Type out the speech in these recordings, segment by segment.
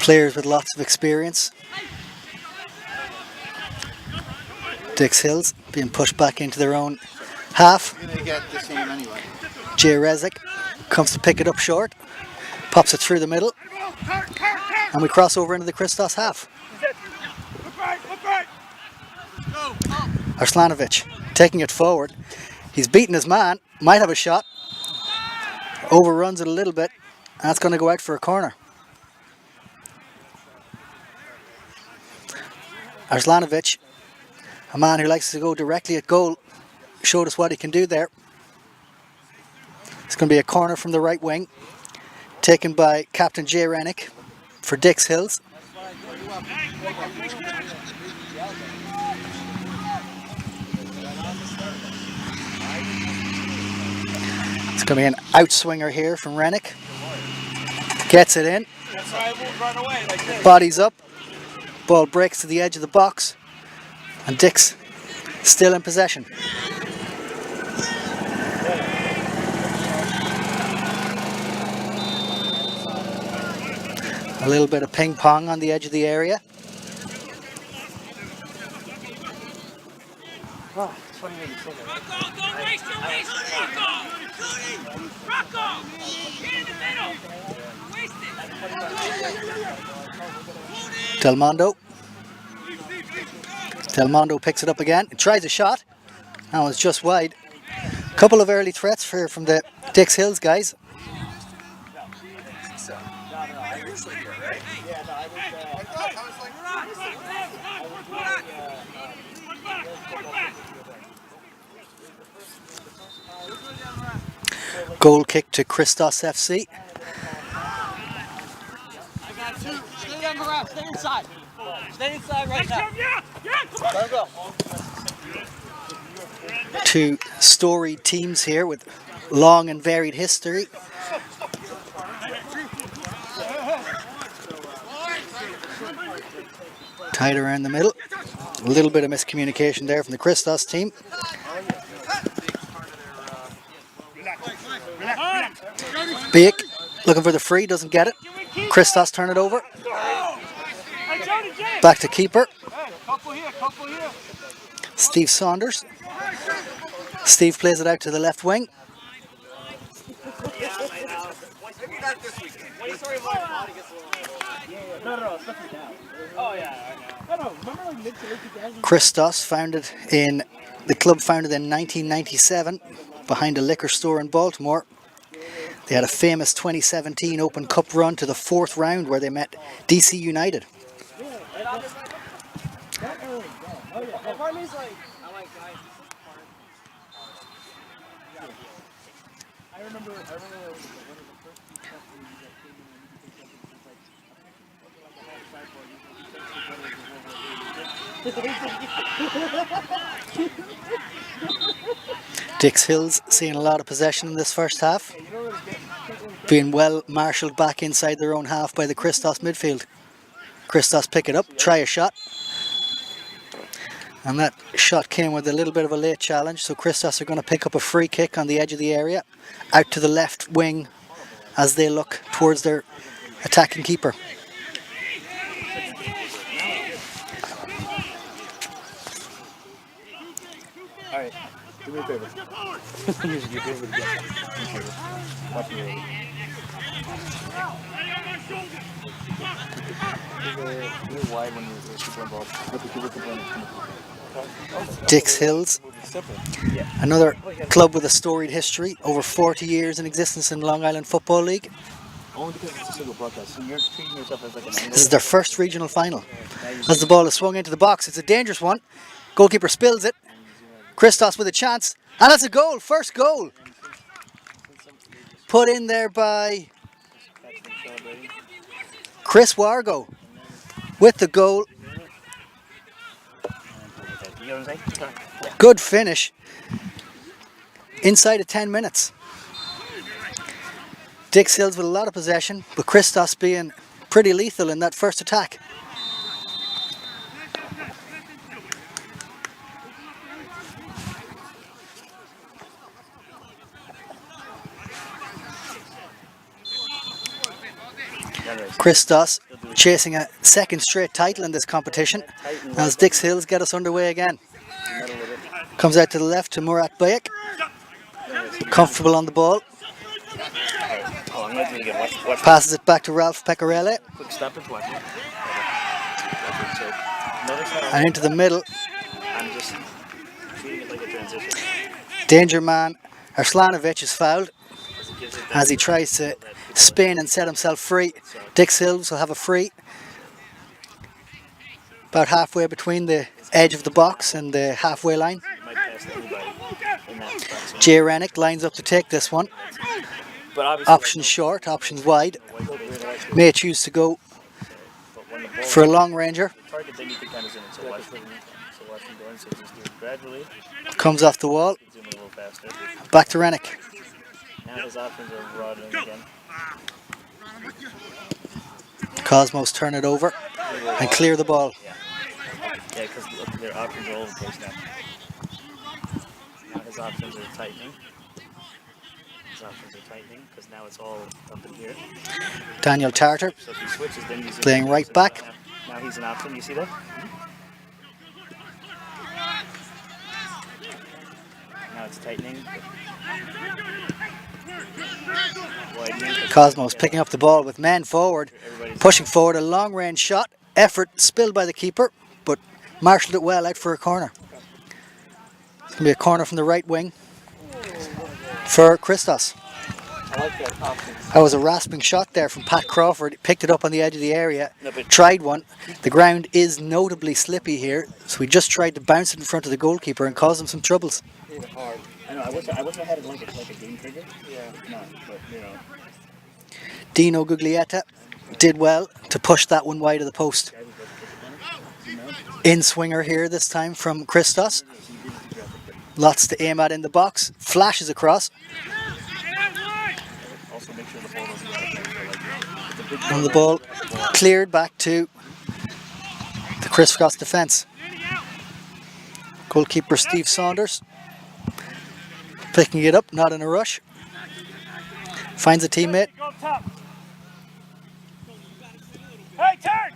Players with lots of experience. Dix Hills being pushed back into their own half. Jay Rezic comes to pick it up short, pops it through the middle, and we cross over into the Christos half. Arslanovic taking it forward. He's beaten his man, might have a shot, overruns it a little bit, and that's going to go out for a corner. Arslanovic, a man who likes to go directly at goal, showed us what he can do there. It's going to be a corner from the right wing, taken by Captain Jay Rennick for Dix Hills. It's going to be an outswinger here from Rennick. Gets it in. Bodies up. Ball breaks to the edge of the box. And Dix still in possession. A little bit of ping pong on the edge of the area. Oh, it's funny when you say that. Delmondo picks it up again. It tries a shot. That was just wide. Couple of early threats here from the Dix Hills guys. Goal kick to Christos FC. I got two. Stay on the left. Stay inside. Stay inside right now. Let him go. Two storied teams here with long and varied history. Tight around the middle. A little bit of miscommunication there from the Christos team. Biek looking for the free, doesn't get it. Christos turn it over. Back to keeper. Steve Saunders. Steve plays it out to the left wing. Christos founded in the club founded in 1997 behind a liquor store in Baltimore. They had a famous 2017 Open Cup run to the 4th round where they met DC United. Dix Hills seeing a lot of possession in this first half, being well marshalled back inside their own half by the Christos midfield. Christos pick it up, try a shot, and that shot came with a little bit of a late challenge, so Christos are going to pick up a free kick on the edge of the area, out to the left wing as they look towards their attacking keeper. Alright, do me a favor. Dix Hills, another club with a storied history, over 40 years in existence in Long Island Football League. This is their first regional final. As the ball is swung into the box, it's a dangerous one. Goalkeeper spills it. Christos with a chance, and that's a goal, first goal. Put in there by Chris Wargo with the goal. Good finish inside of 10 minutes. Dix Hills with a lot of possession, but Christos being pretty lethal in that first attack. Christos chasing a second straight title in this competition as Dix Hills get us underway again. Comes out to the left to Murat Bayek. Comfortable on the ball. Oh, I'm going to do it again. Watch Passes it back to Ralph Pecorelle. quick stop and watch it. So, notice how And into the middle. I'm just treating it like a transition. Danger man Arslanovic is fouled as he tries to spin and set himself free. Dix Hills will have a free about halfway between the edge of the box and the halfway line. You might pass to anybody in that spot. So, Jay Rennick lines up to take this one. but obviously, Options short, options wide. May choose to go but when the ball for a long ranger. target, then you can kind of zoom in. So watch him go in. So just do it gradually. Comes off the wall. Zoom in a little faster. Back to Rennick. Now his options are broadening again. Cosmos turn it over and clear the ball. Yeah, because their options are all over the place now. Now his options are tightening. Because now it's all up in here. Daniel Tartar So if he switches, then he's playing right back. Now he's an option. You see that? Now it's tightening. Widening. Cosmos picking up the ball with men forward, pushing forward a long range shot. Effort spilled by the keeper, but marshalled it well out for a corner. It's going to be a corner from the right wing for Christos. I like that option. That was a rasping shot there from Pat Crawford. He picked it up on the edge of the area, No, but- tried one. The ground is notably slippy here, so he just tried to bounce it in front of the goalkeeper and cause him some troubles. It's hard. I know. I wish I had it like a game trigger. Yeah. No, but you know. Dino Guglietta did well to push that one wide of the post. In swinger here this time from Christos. Lots to aim at in the box. Flashes across. Also make sure the ball doesn't go out of there. And the ball cleared back to the Christos defence. Goalkeeper Steve Saunders picking it up, not in a rush. Finds a teammate. Go up top. Hey, turn!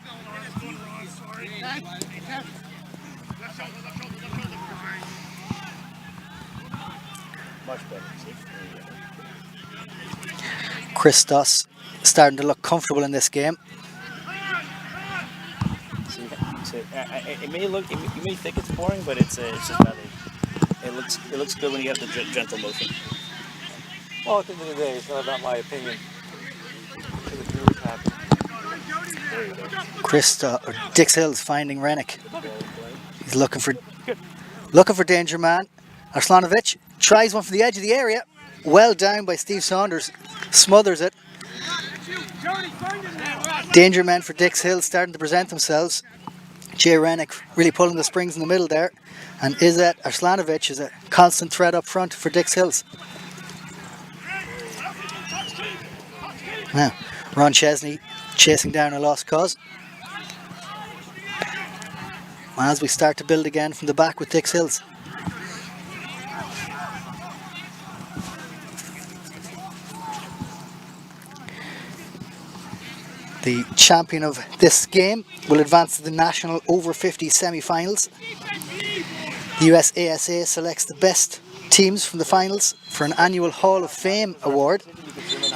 Much better. See? Christos starting to look comfortable in this game. See, it may look, you may think it's boring, but it's just valid. It looks good when you have the gentle motion. Well, at the end of the day, it's not about my opinion. It's really happy. There you go. Christos or Dix Hills finding Rennick. He's looking for danger man. Arslanovic tries one from the edge of the area. Well down by Steve Saunders. Smothers it. Danger men for Dix Hills starting to present themselves. Jay Rennick really pulling the springs in the middle there. And Izzet Arslanovic is a constant threat up front for Dix Hills. Now, Ron Chesney chasing down a lost cause. As we start to build again from the back with Dix Hills. The champion of this game will advance to the national over-50 semi-finals. The USASA selects the best teams from the finals for an annual Hall of Fame award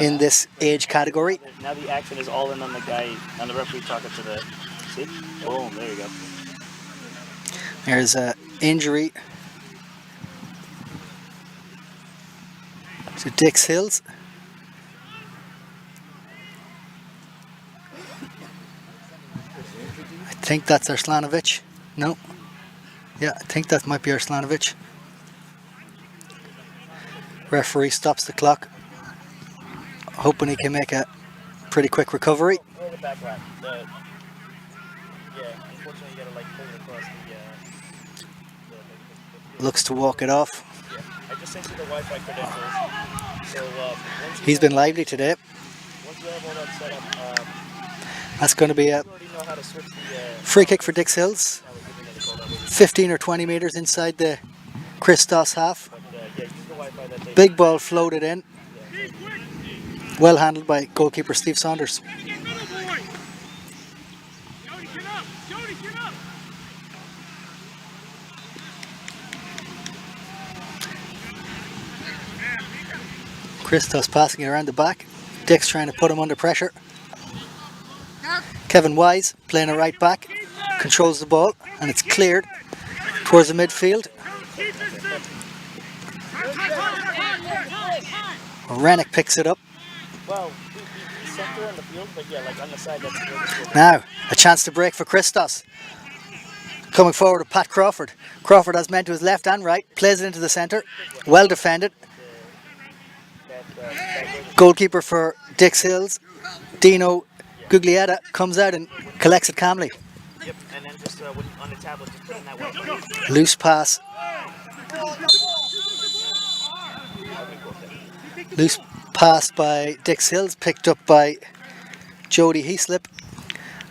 in this age category. Now the action is all in on the guy, on the referee talking to the. See? Boom! There you go. There's an injury to Dix Hills. I think that's Arslanovic. No. Yeah, I think that might be Arslanovic. Referee stops the clock, hoping he can make a pretty quick recovery. Or the back line. Yeah, unfortunately you gotta like pull it across the Looks to walk it off. I just sent you the Wi-Fi credentials. So once He's been lively today. once you have all that set up, That's going to be a you already know how to switch the. free kick for Dix Hills. 15 or 20 metres inside the Christos half. Yeah, use the Wi-Fi that they. Big ball floated in. Well handled by goalkeeper Steve Saunders. Christos passing it around the back. Dick's trying to put him under pressure. Kevin Wise playing it right back. Controls the ball and it's cleared towards the midfield. Rennick picks it up. Well, he's center on the field, but yeah, like on the side, that's good. Now, a chance to break for Christos. Coming forward to Pat Crawford. Crawford has men to his left and right. Plays it into the centre. Well defended. Goalkeeper for Dix Hills, Dino Guglietta, comes out and collects it calmly. Yep, and then just on the tablet, just put in that way. Loose pass. Loose pass by Dix Hills, picked up by Jody Heaslip.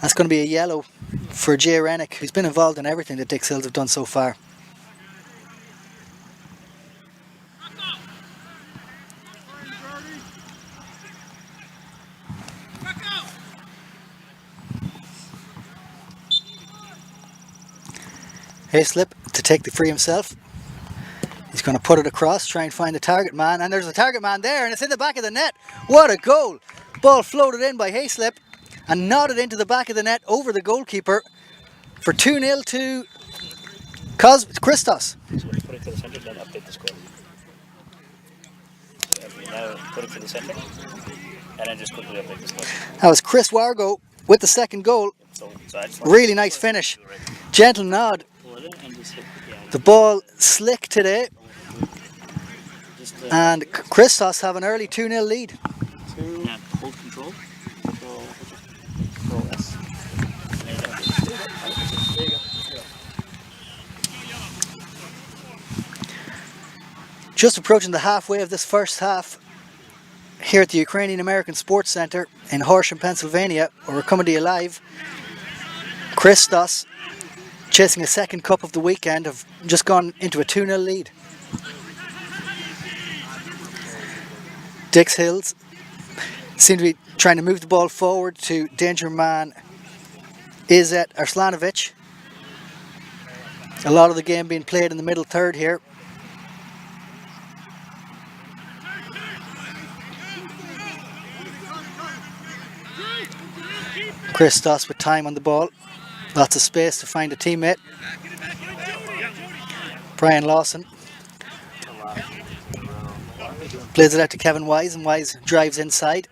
That's going to be a yellow for Jay Rennick, who's been involved in everything that Dix Hills have done so far. Heaslip to take the free himself. He's going to put it across, try and find the target man, and there's a target man there, and it's in the back of the net. What a goal! Ball floated in by Heaslip and nodded into the back of the net over the goalkeeper for 2-0 to Christos. So put it to the centre, then update the score. Now put it to the centre, and then just quickly update the score. That was Chris Wargo with the second goal. So I just Really nice finish. Gentle nod. The ball slick today. And Christos have an early 2-0 lead. Yeah, hold control. Control S. There you go. Just approaching the halfway of this first half here at the Ukrainian American Sports Centre in Horsham, Pennsylvania, where we're coming to you live. Christos, chasing a second cup of the weekend, have just gone into a 2-0 lead. Dix Hills seem to be trying to move the ball forward to danger man Izet Arslanovic. A lot of the game being played in the middle third here. Christos with time on the ball. Lots of space to find a teammate. Brian Lawson plays it out to Kevin Wise, and Wise drives inside.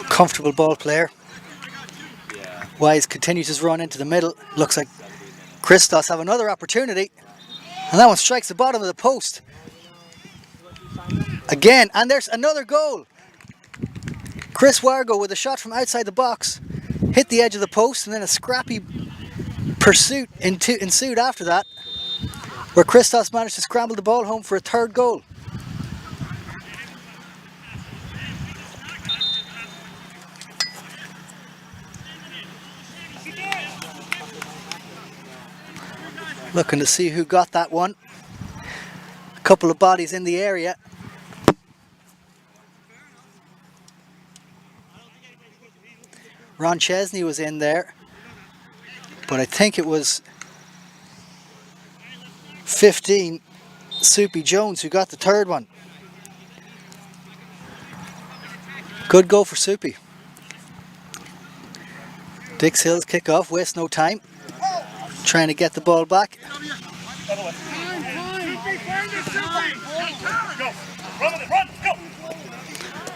Comfortable ball player. Wise continues his run into the middle. Looks like Christos have another opportunity, and that one strikes the bottom of the post. Again, and there's another goal. Chris Wargo with a shot from outside the box. Hit the edge of the post, and then a scrappy pursuit ensued after that, where Christos managed to scramble the ball home for a third goal. Looking to see who got that one. A couple of bodies in the area. Ron Chesney was in there, but I think it was 15, Soupy Jones, who got the third one. Good goal for Soupy. Dix Hills kick off, waste no time. Trying to get the ball back.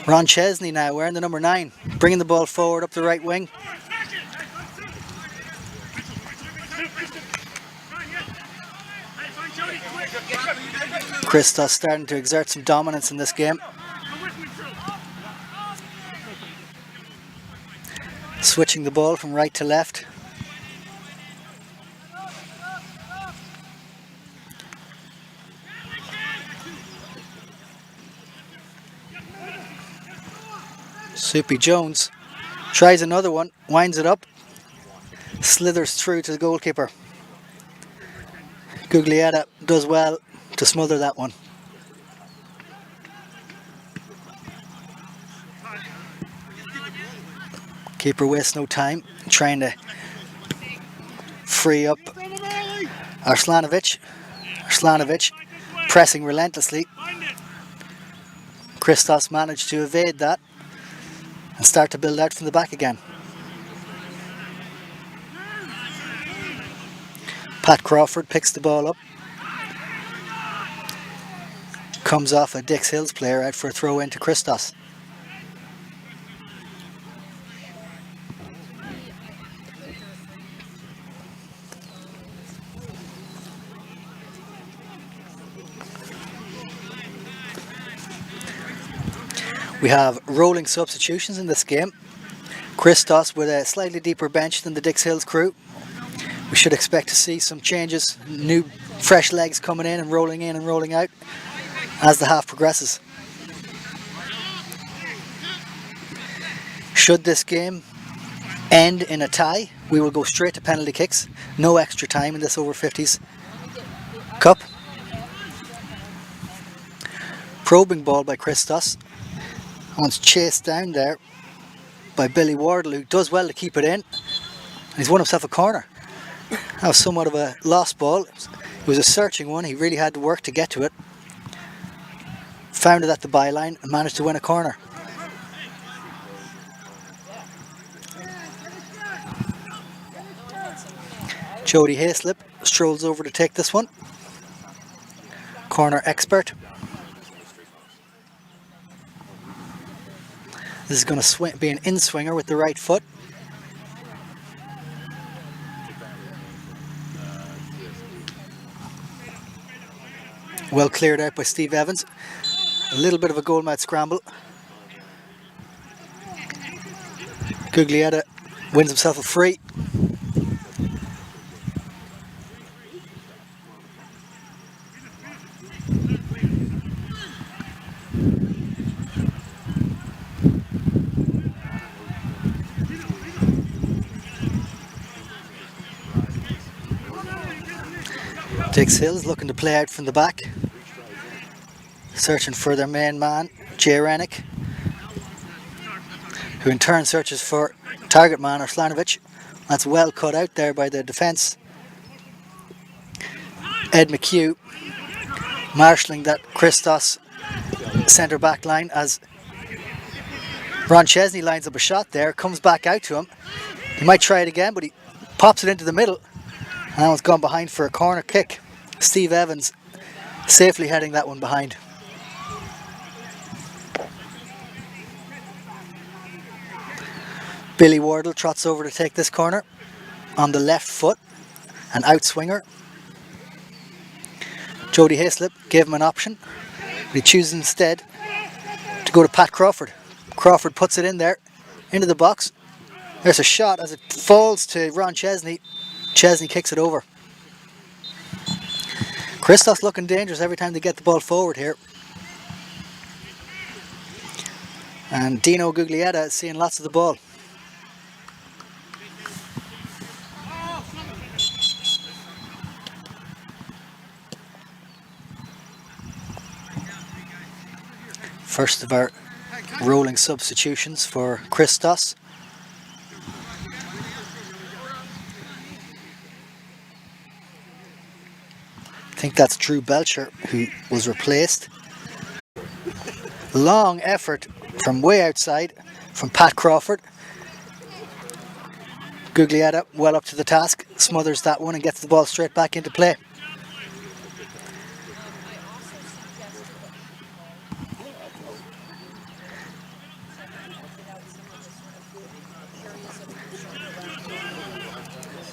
Ron Chesney now wearing the number 9, bringing the ball forward up the right wing. Christos starting to exert some dominance in this game. Switching the ball from right to left. Soupy Jones tries another one, winds it up, slithers through to the goalkeeper. Guglietta does well to smother that one. Keeper wastes no time trying to free up Arslanovic. Arslanovic pressing relentlessly. Christos managed to evade that and start to build out from the back again. Pat Crawford picks the ball up. Comes off a Dix Hills player out for a throw into Christos. We have rolling substitutions in this game. Christos with a slightly deeper bench than the Dix Hills crew. We should expect to see some changes, new fresh legs coming in and rolling out as the half progresses. Should this game end in a tie, we will go straight to penalty kicks. No extra time in this over 50s cup. Probing ball by Christos. Once chased down there by Billy Wardle, who does well to keep it in. And he's won himself a corner. That was somewhat of a lost ball. It was a searching one. He really had to work to get to it. Found it at the byline and managed to win a corner. Jody Hayslip strolls over to take this one. Corner expert. This is going to be an in-swinger with the right foot. Well cleared out by Steve Evans. A little bit of a goal mat scramble. Guglietta wins himself a free. Dix Hills looking to play out from the back. Searching for their main man, Jay Rennick, who in turn searches for target man Arslanovic. That's well cut out there by the defence. Ed McHugh marshalling that Christos centre back line as Ron Chesney lines up a shot there, comes back out to him. He might try it again, but he pops it into the middle. And that one's gone behind for a corner kick. Steve Evans safely heading that one behind. Billy Wardle trots over to take this corner on the left foot, an outswinger. Jody Hayslip gave him an option, but he chooses instead to go to Pat Crawford. Crawford puts it in there, into the box. There's a shot as it falls to Ron Chesney. Chesney kicks it over. Christos looking dangerous every time they get the ball forward here. And Dino Guglietta is seeing lots of the ball. First of our rolling substitutions for Christos. I think that's Drew Belcher who was replaced. Long effort from way outside from Pat Crawford. Guglietta well up to the task, smothers that one and gets the ball straight back into play.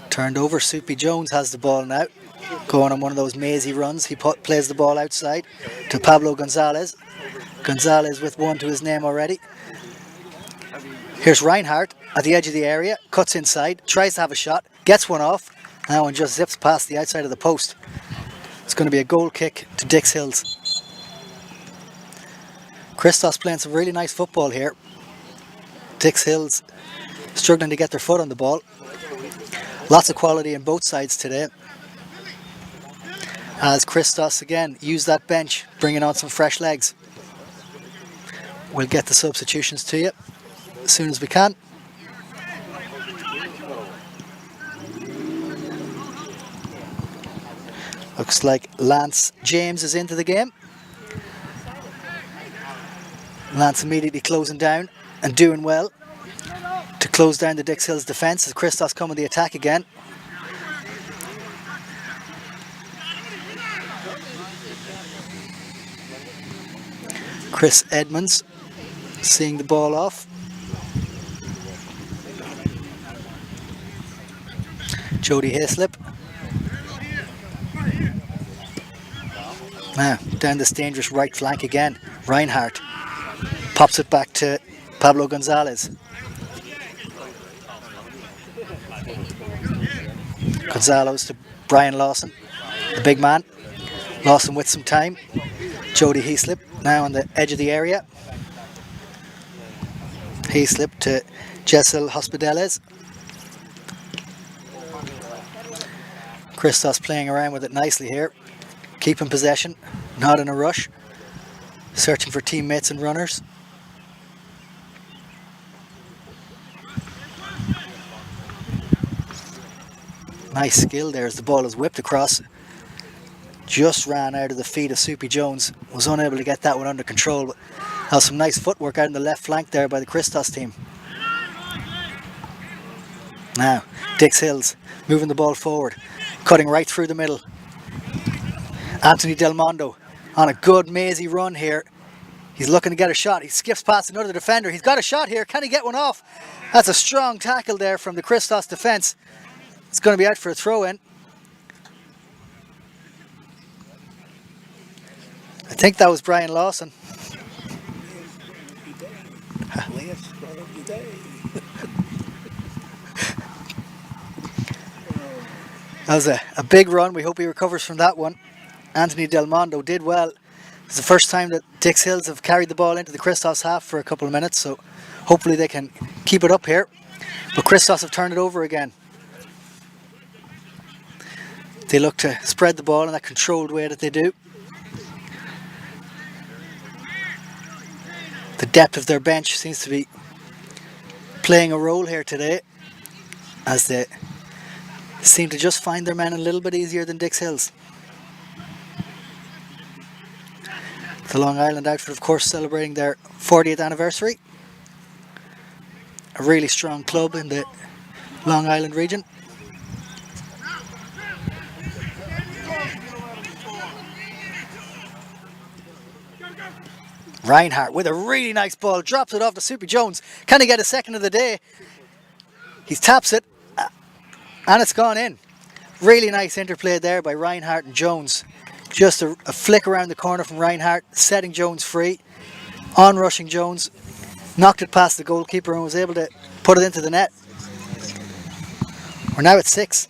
Turned over, Soupy Jones has the ball now. Going on one of those mazy runs, he plays the ball outside to Pablo Gonzalez. Gonzalez with one to his name already. Here's Reinhardt at the edge of the area, cuts inside, tries to have a shot, gets one off, and that one just zips past the outside of the post. It's going to be a goal kick to Dix Hills. Christos playing some really nice football here. Dix Hills struggling to get their foot on the ball. Lots of quality on both sides today. As Christos again used that bench, bringing on some fresh legs. We'll get the substitutions to you as soon as we can. Looks like Lance James is into the game. Lance immediately closing down and doing well to close down the Dix Hills defence as Christos come on the attack again. Chris Edmonds seeing the ball off. Jody Hayslip. Now, down this dangerous right flank again. Reinhardt pops it back to Pablo Gonzalez. Gonzalez to Brian Lawson, the big man. Lawson with some time. Jody Hayslip now on the edge of the area. Hayslip to Jessel Hospitales. Christos playing around with it nicely here. Keeping possession, not in a rush. Searching for teammates and runners. Nice skill there as the ball is whipped across. Just ran out of the feet of Soupy Jones. Was unable to get that one under control. But that was some nice footwork out in the left flank there by the Christos team. Now, Dix Hills moving the ball forward. Cutting right through the middle. Anthony Del Mondo on a good mazy run here. He's looking to get a shot. He skips past another defender. He's got a shot here. Can he get one off? That's a strong tackle there from the Christos defence. It's going to be out for a throw-in. I think that was Brian Lawson. That was a big run. We hope he recovers from that one. Anthony Del Mondo did well. It's the first time that Dix Hills have carried the ball into the Christos half for a couple of minutes, so hopefully they can keep it up here. But Christos have turned it over again. They look to spread the ball in that controlled way that they do. The depth of their bench seems to be playing a role here today, as they seem to just find their men a little bit easier than Dix Hills. The Long Island outfit, of course, celebrating their 40th anniversary. A really strong club in the Long Island region. Reinhardt with a really nice ball, drops it off to Soupy Jones. Can he get a second of the day? He taps it and it's gone in. Really nice interplay there by Reinhardt and Jones. Just a flick around the corner from Reinhardt, setting Jones free. On-rushing Jones, knocked it past the goalkeeper and was able to put it into the net. We're now at 6.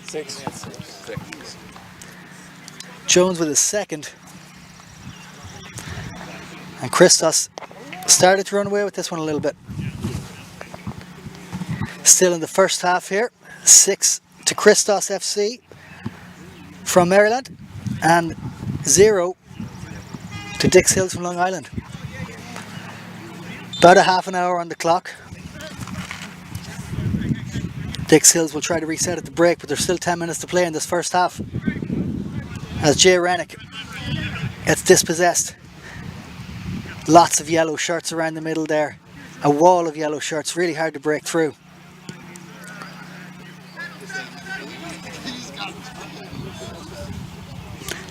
6. Jones with his second. And Christos started to run away with this one a little bit. Still in the first half here. 6 to Christos FC from Maryland and 0 to Dix Hills from Long Island. About a half an hour on the clock. Dix Hills will try to reset at the break, but there's still 10 minutes to play in this first half. As Jay Rennick gets dispossessed. Lots of yellow shirts around the middle there. A wall of yellow shirts, really hard to break through.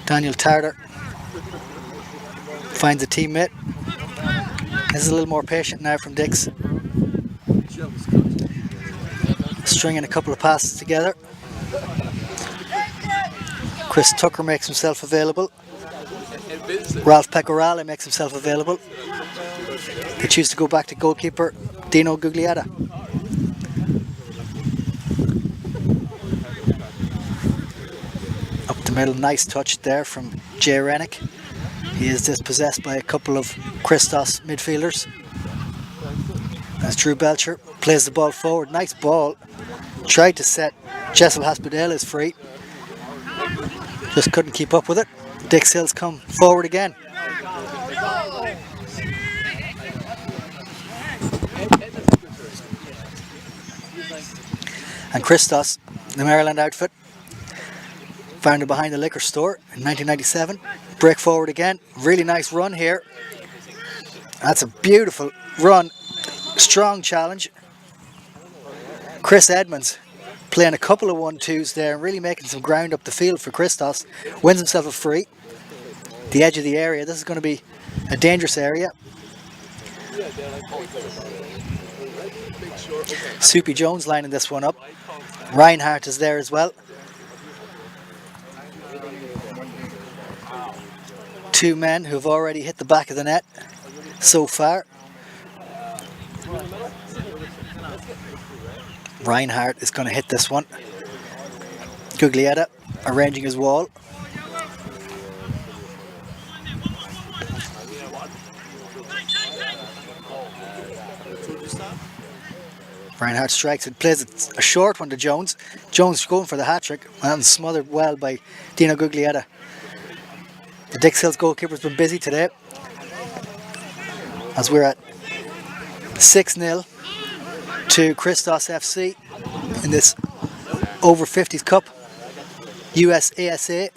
Daniel Tarter finds a teammate. This is a little more patient now from Dix. Stringing a couple of passes together. Chris Tucker makes himself available. Ralph Pecorale makes himself available. They choose to go back to goalkeeper Dino Guglietta. Up the middle, nice touch there from Jay Rennick. He is dispossessed by a couple of Christos midfielders. As Drew Belcher plays the ball forward, nice ball. Tried to set Jessel Hospitales free. Just couldn't keep up with it. Dix Hills come forward again. And Christos, the Maryland outfit, founded behind the liquor store in 1997. Break forward again. Really nice run here. That's a beautiful run. Strong challenge. Chris Edmonds playing a couple of 1-2s there and really making some ground up the field for Christos. Wins himself a free. The edge of the area. This is going to be a dangerous area. Soupy Jones lining this one up. Reinhardt is there as well. Two men who have already hit the back of the net so far. Reinhardt is going to hit this one. Guglietta arranging his wall. Reinhardt strikes it, plays it a short one to Jones. Jones going for the hat-trick and smothered well by Dino Guglietta. The Dix Hills goalkeeper's been busy today as we're at 6-0 to Christos FC in this over 50s Cup USASA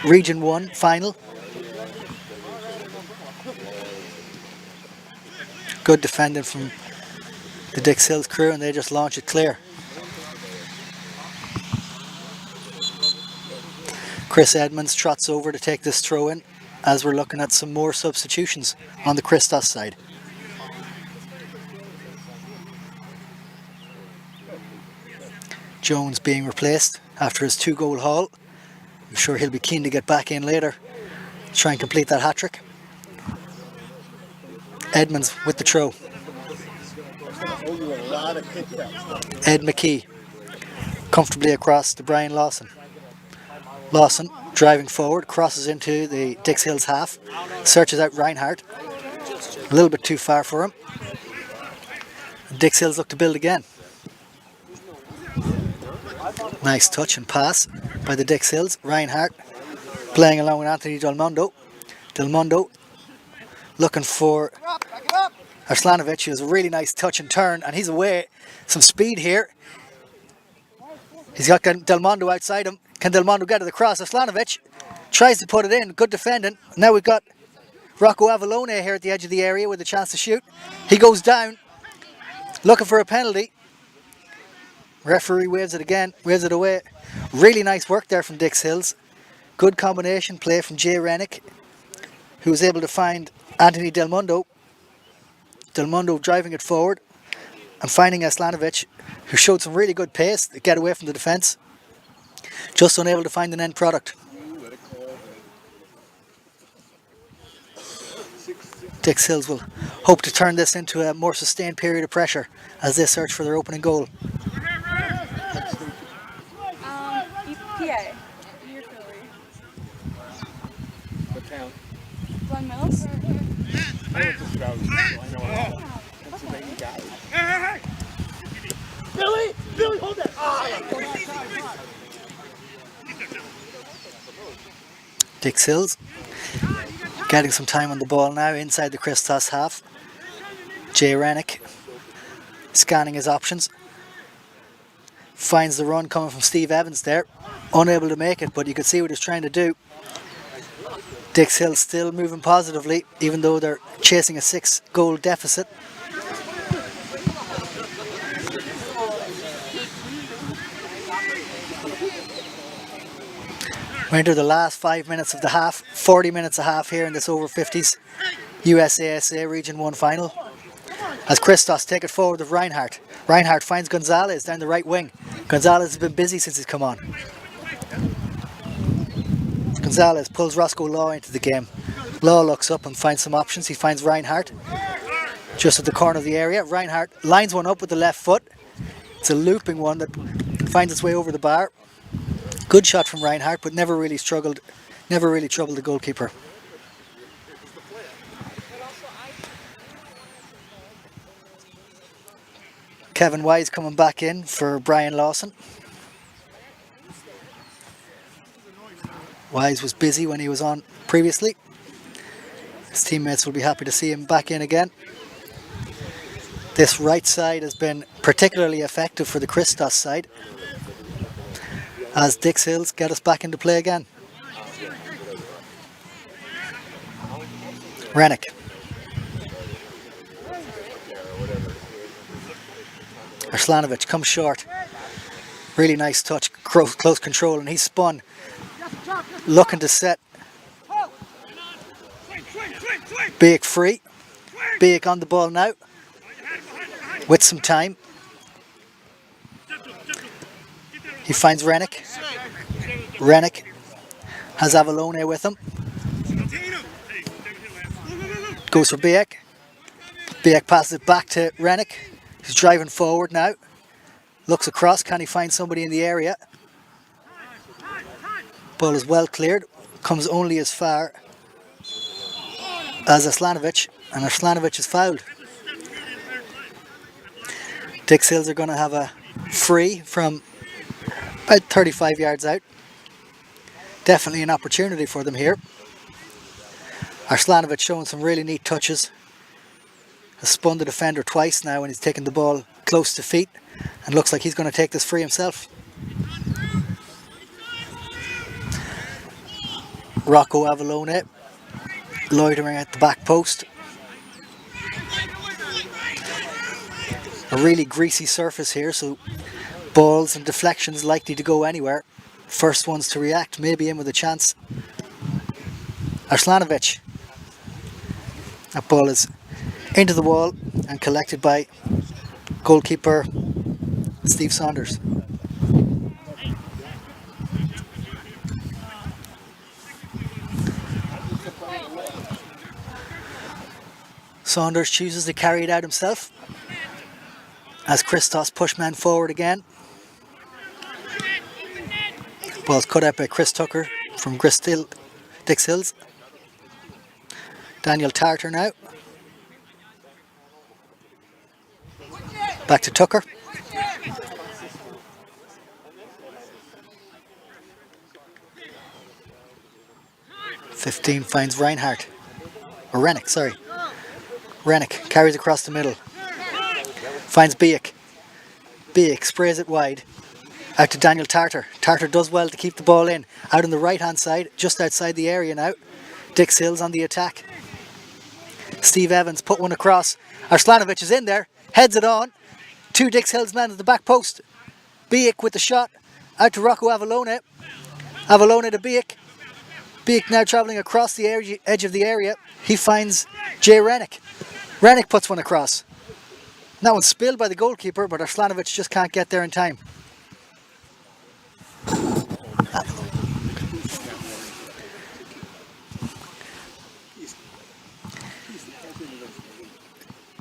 Region 1 final. Good defending from the Dix Hills crew, and they just launch it clear. Chris Edmonds trots over to take this throw in as we're looking at some more substitutions on the Christos side. Jones being replaced after his 2-goal haul. I'm sure he'll be keen to get back in later, try and complete that hat-trick. Edmonds with the throw. Ed McKee comfortably across to Brian Lawson. Lawson driving forward, crosses into the Dix Hills half, searches out Reinhardt. A little bit too far for him. And Dix Hills look to build again. Nice touch and pass by the Dix Hills. Reinhardt playing along with Anthony Del Mondo. Del Mondo looking for Arslanovic, who has a really nice touch and turn, and he's away. Some speed here. He's got Del Mondo outside him. Can Del Mondo get to the cross? Arslanovic tries to put it in. Good defending. Now we've got Rocco Avalone here at the edge of the area with a chance to shoot. He goes down, looking for a penalty. Referee waves it again, waves it away. Really nice work there from Dix Hills. Good combination play from Jay Rennick, who was able to find Anthony Del Mondo. Del Mondo driving it forward and finding Arslanovic, who showed some really good pace to get away from the defence. Just unable to find an end product. Dix Hills will hope to turn this into a more sustained period of pressure as they search for their opening goal. PA. You're Philly. What town? Glen Mills. Billy! Billy, hold that! Dix Hills getting some time on the ball now inside the Christos half. Jay Rennick scanning his options. Finds the run coming from Steve Evans there. Unable to make it, but you could see what he's trying to do. Dix Hills still moving positively, even though they're chasing a 6-goal deficit. We're into the last 5 minutes of the half, 40 minutes a half here in this over 50s USASA Region 1 final. As Christos take it forward with Reinhardt. Reinhardt finds Gonzalez down the right wing. Gonzalez has been busy since he's come on. Gonzalez pulls Roscoe Law into the game. Law looks up and finds some options. He finds Reinhardt just at the corner of the area. Reinhardt lines one up with the left foot. It's a looping one that finds its way over the bar. Good shot from Reinhardt, but never really troubled the goalkeeper. Kevin Wise coming back in for Brian Lawson. Wise was busy when he was on previously. His teammates will be happy to see him back in again. This right side has been particularly effective for the Christos side, as Dix Hills get us back into play again. Rennick. Arslanovic comes short. Really nice touch, close control, and he's spun. Looking to set. Biek free. Biek on the ball now. With some time. He finds Rennick. Rennick has Avalone with him. Goes for Biek. Biek passes it back to Rennick. He's driving forward now. Looks across. Can he find somebody in the area? Ball is well cleared. Comes only as far as Arslanovic. And Arslanovic is fouled. Dix Hills are going to have a free from about 35 yards out. Definitely an opportunity for them here. Arslanovic showing some really neat touches. Has spun the defender twice now and he's taken the ball close to feet and looks like he's going to take this free himself. Rocco Avalone loitering at the back post. A really greasy surface here, so balls and deflections likely to go anywhere. First ones to react, maybe in with a chance. Arslanovic. That ball is into the wall and collected by goalkeeper Steve Saunders. Saunders chooses to carry it out himself as Christos push men forward again. Ball's cut out by Chris Tucker from Dix Hills. Daniel Tartar now. Back to Tucker. (15) finds Reinhardt. Or Rennick, sorry. Rennick carries across the middle. Finds Biek. Biek sprays it wide. Out to Daniel Tartar. Tartar does well to keep the ball in. Out on the right hand side, just outside the area now. Dix Hills on the attack. Steve Evans put one across. Arslanovic is in there. Heads it on. Two Dix Hills men at the back post. Biek with the shot. Out to Rocco Avalone. Avalone to Biek. Biek now travelling across the edge of the area. He finds Jay Rennick. Rennick puts one across. That one's spilled by the goalkeeper, but Arslanovic just can't get there in time.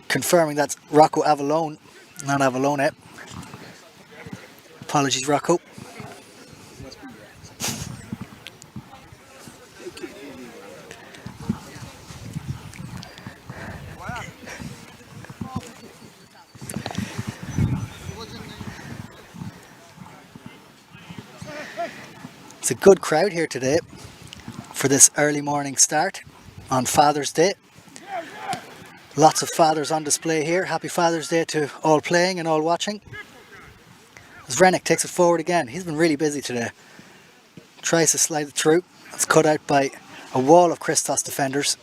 Confirming that's Rocco Avalone, not Avalone. Apologies, Rocco. It's a good crowd here today for this early morning start on Father's Day. Lots of fathers on display here. Happy Father's Day to all playing and all watching. As Rennick takes it forward again. He's been really busy today. Tries to slide it through. It's cut out by a wall of Christos defenders.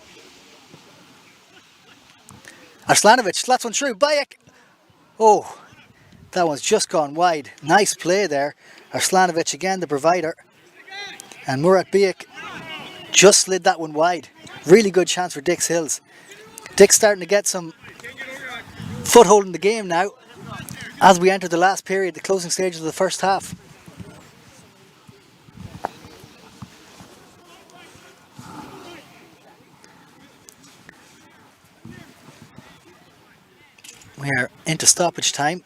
Arslanovic slats one through. Biek! Oh, that one's just gone wide. Nice play there. Arslanovic again, the provider. And Murat Biek just slid that one wide. Really good chance for Dix Hills. Dick's starting to get some foothold in the game now as we enter the last period, the closing stages of the first half. We are into stoppage time.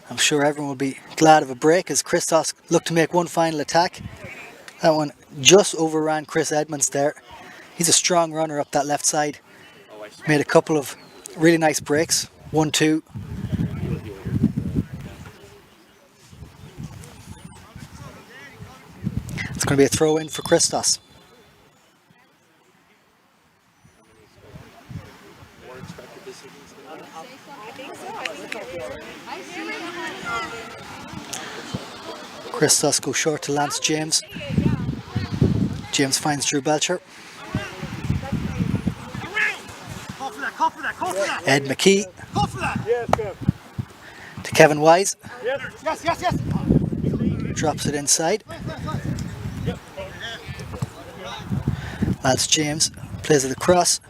I'm sure everyone will be glad of a break as Christos look to make one final attack. That one just overran Chris Edmonds there. He's a strong runner up that left side. Made a couple of really nice breaks. 1-2. It's going to be a throw in for Christos. More expected this Christos goes short to Lance James. James finds Drew Belcher. Ed McKee to Kevin Wise. Drops it inside. Lance James plays it across.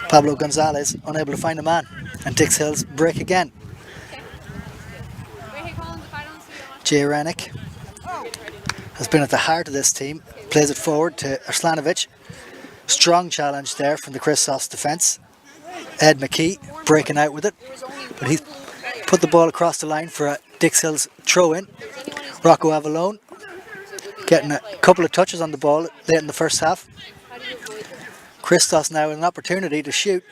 Pablo Gonzalez unable to find a man, and Dix Hills break again. Jay Renick has been at the heart of this team. Plays it forward to Arslanovic. Strong challenge there from the Christos defence. Ed McKee breaking out with it, but he's put the ball across the line for a Dix Hills throw in. Rocco Avalone getting a couple of touches on the ball late in the first half. Christos now with an opportunity to shoot.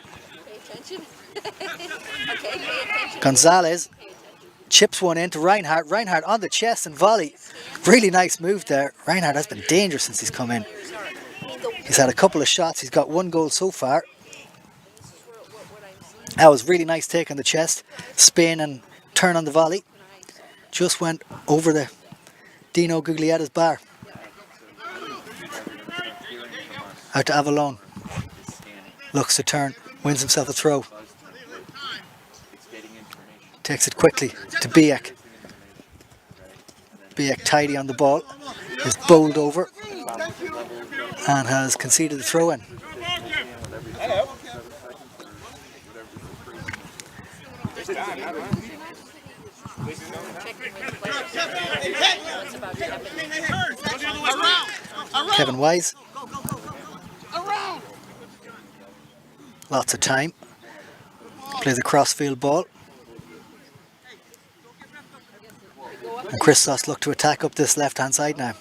Gonzalez chips one into Reinhardt. Reinhardt on the chest and volley. Really nice move there. Reinhardt has been dangerous since he's come in. He's had a couple of shots. He's got 1 goal so far. That was really nice take on the chest. Spin and turn on the volley. Just went over the Dino Guglietta's bar. Out to Avalone. Looks to turn. Wins himself a throw. Takes it quickly to Biek. Biek tidy on the ball. Is bowled over. And has conceded the throw in. Kevin Wise. Lots of time. Plays a crossfield ball. And Christos look to attack up this left hand side now.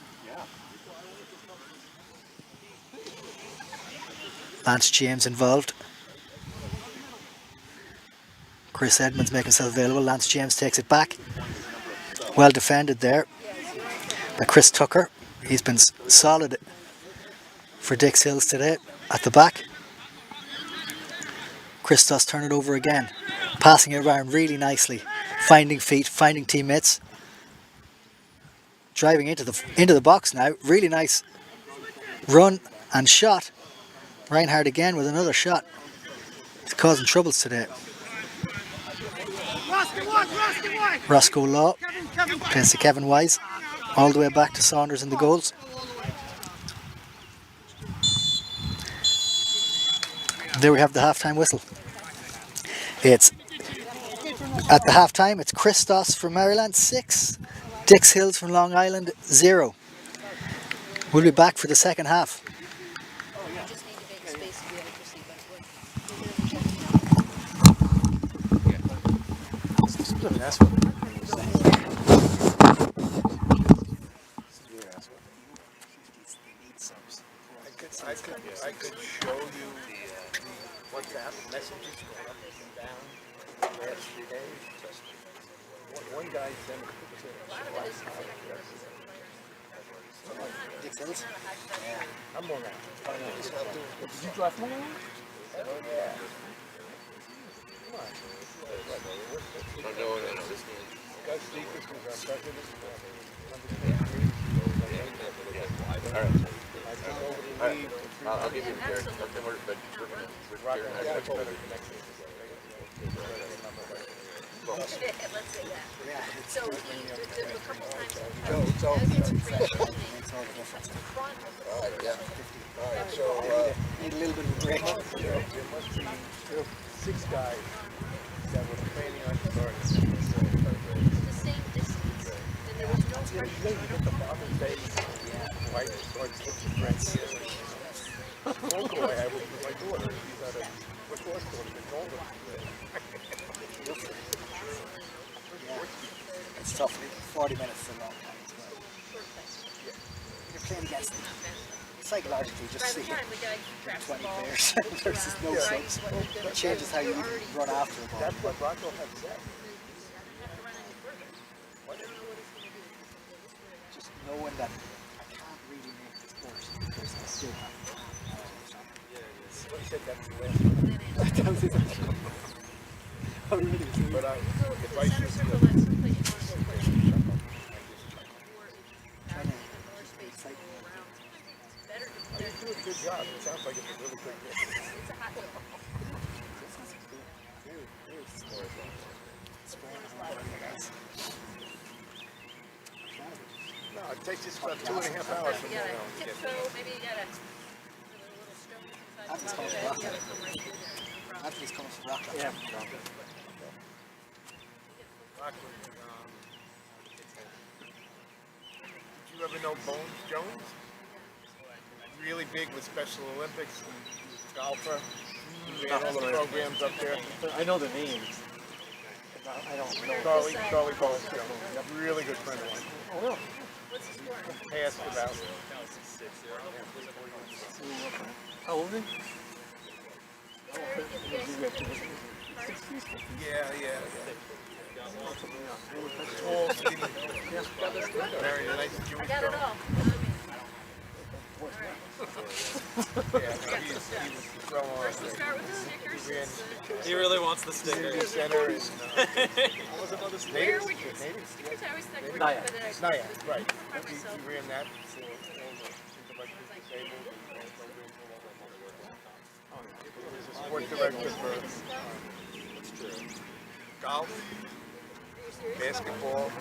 Lance James involved. Chris Edmonds making himself available. Lance James takes it back. Well defended there by Chris Tucker. He's been solid for Dix Hills today at the back. Christos turn it over again. Passing it around really nicely. Finding feet, finding teammates. Driving into the box now. Really nice run and shot. Reinhardt again with another shot. He's causing troubles today. Roscoe Law plays to Kevin Wise. All the way back to Saunders in the goals. There we have the halftime whistle. It's at the halftime. It's Christos from Maryland 6, Dix Hills from Long Island 0. We'll be back for the second half. I could show you WhatsApp messages going up and down the last 3 days. One guy sent me Dix Hills? Yeah. I'm on that. Did you drive from Long Island? Oh, yeah. Come on. Gus Deacons was our president. All right. I'll give you a pair. But we're going to much better connection. Let's say that. So he did a couple times. It's all the difference. All right, yeah. All right, so need a little bit of a break. There must be 6 guys that were planning on starting. The same distance. And there was no You get the Father's Day, right? Starts looking friends. Local way I was with my daughter. She's at a lacrosse court in Golden. It's tough. 40 minutes is a long time. You're playing against them. Psychologically, just see 20 players versus no subs. It changes how you run after a ball. That's what Rocco had said. Just knowing that I can't really make this course because I still have He said that's the last one. But if I should you do a good job. It sounds like it's a really good game. No, it takes us about 2.5 hours from now. Maybe you gotta Anthony's coming from Rockland. Yeah. Did you ever know Bones Jones? Really big with Special Olympics, golfer. He ran all the programs up there. I know the names. I don't know. Charlie Bones Jones, a really good friend of mine. Oh, really? Asked about. How old is he? Yeah. Tall, skinny, married a nice Jewish got it girl. all. Yeah, he was from Start with the stickers. He really wants the sticker. Center and Where would you stickers? I always think Naya. Naya, right. He ran that for all the intellectually disabled and programs all over. He was a sport director for golf, basketball.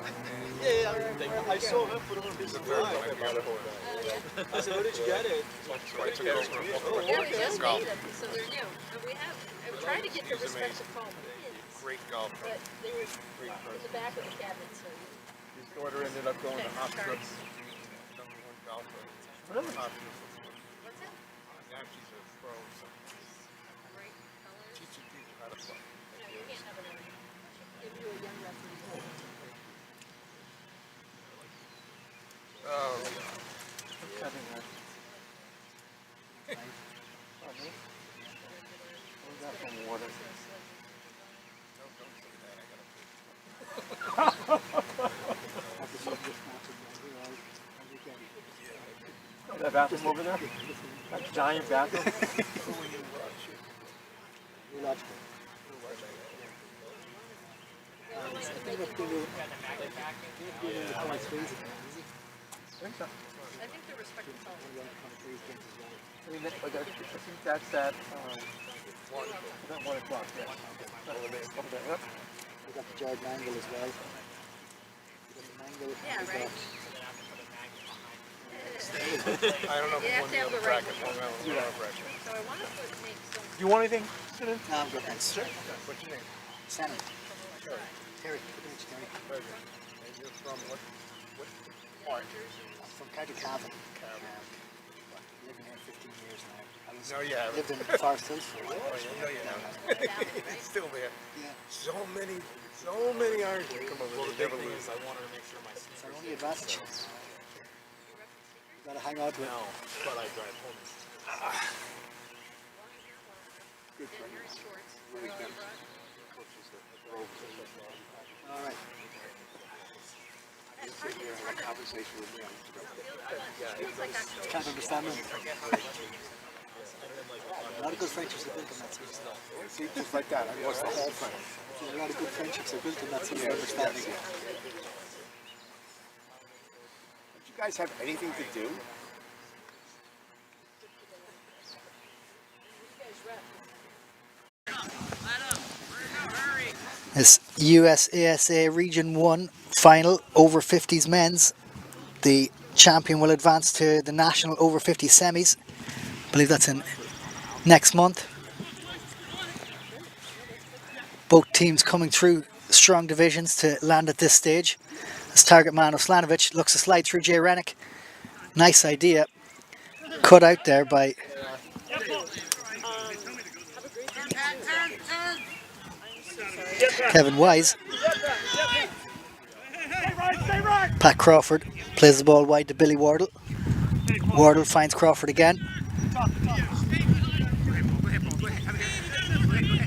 I saw him put it on his Very good. I said, where did you get it? Yeah, we just made them, so they're new. But I tried to get the respective foam pins, Great golfer. but they were in the back of the cabinet, so. His daughter ended up going to Hofstra, number one golfer. Really? Hofstra. What's that? Now she's a pro. So Bright colors. teaching people how to play. No, you can't have another. Give you a young referee. Oh, Water. That bathroom over there? That giant bathroom? I think the respective foam. I mean, I think that's at 1 o'clock, yeah. Over there, yep. We got the Jordan angle as well. We got the angle. Yeah, right. I don't know if You have one to have the the other right bracket. one. No, no, bracket. So I want to make some. Do you want anything? No, I'm good, thanks. What's your name? Sammy. Sure. Terry. Good to meet you, Terry. Pleasure. And you're from what part? I'm from County Cavan. Living here 15 years now. No, you haven't. Lived in Forest Hills for a while. Oh, yeah, no, you haven't. It's still there. Yeah. So many Irishmen come over. Well, the big thing is I wanted to make sure my It's our only advantage. Gotta hang on to it. No, but I drive home. Good friend. Really good. Coaches that drove All right. sit here and have a conversation with me. Can't understand them. A lot of good friendships are built on that sort of stuff. See, just like that. I watched the whole thing. A lot of good friendships are built on that sort of understanding. Did you guys have anything to do? This USASA Region 1 final over 50s men's. The champion will advance to the national over 50 semis. I believe that's in next month. Both teams coming through strong divisions to land at this stage. As target man Oslanovic looks to slide through Jay Rennick. Nice idea. Cut out there by Kevin Wise. Pat Crawford plays the ball wide to Billy Wardle. Wardle finds Crawford again.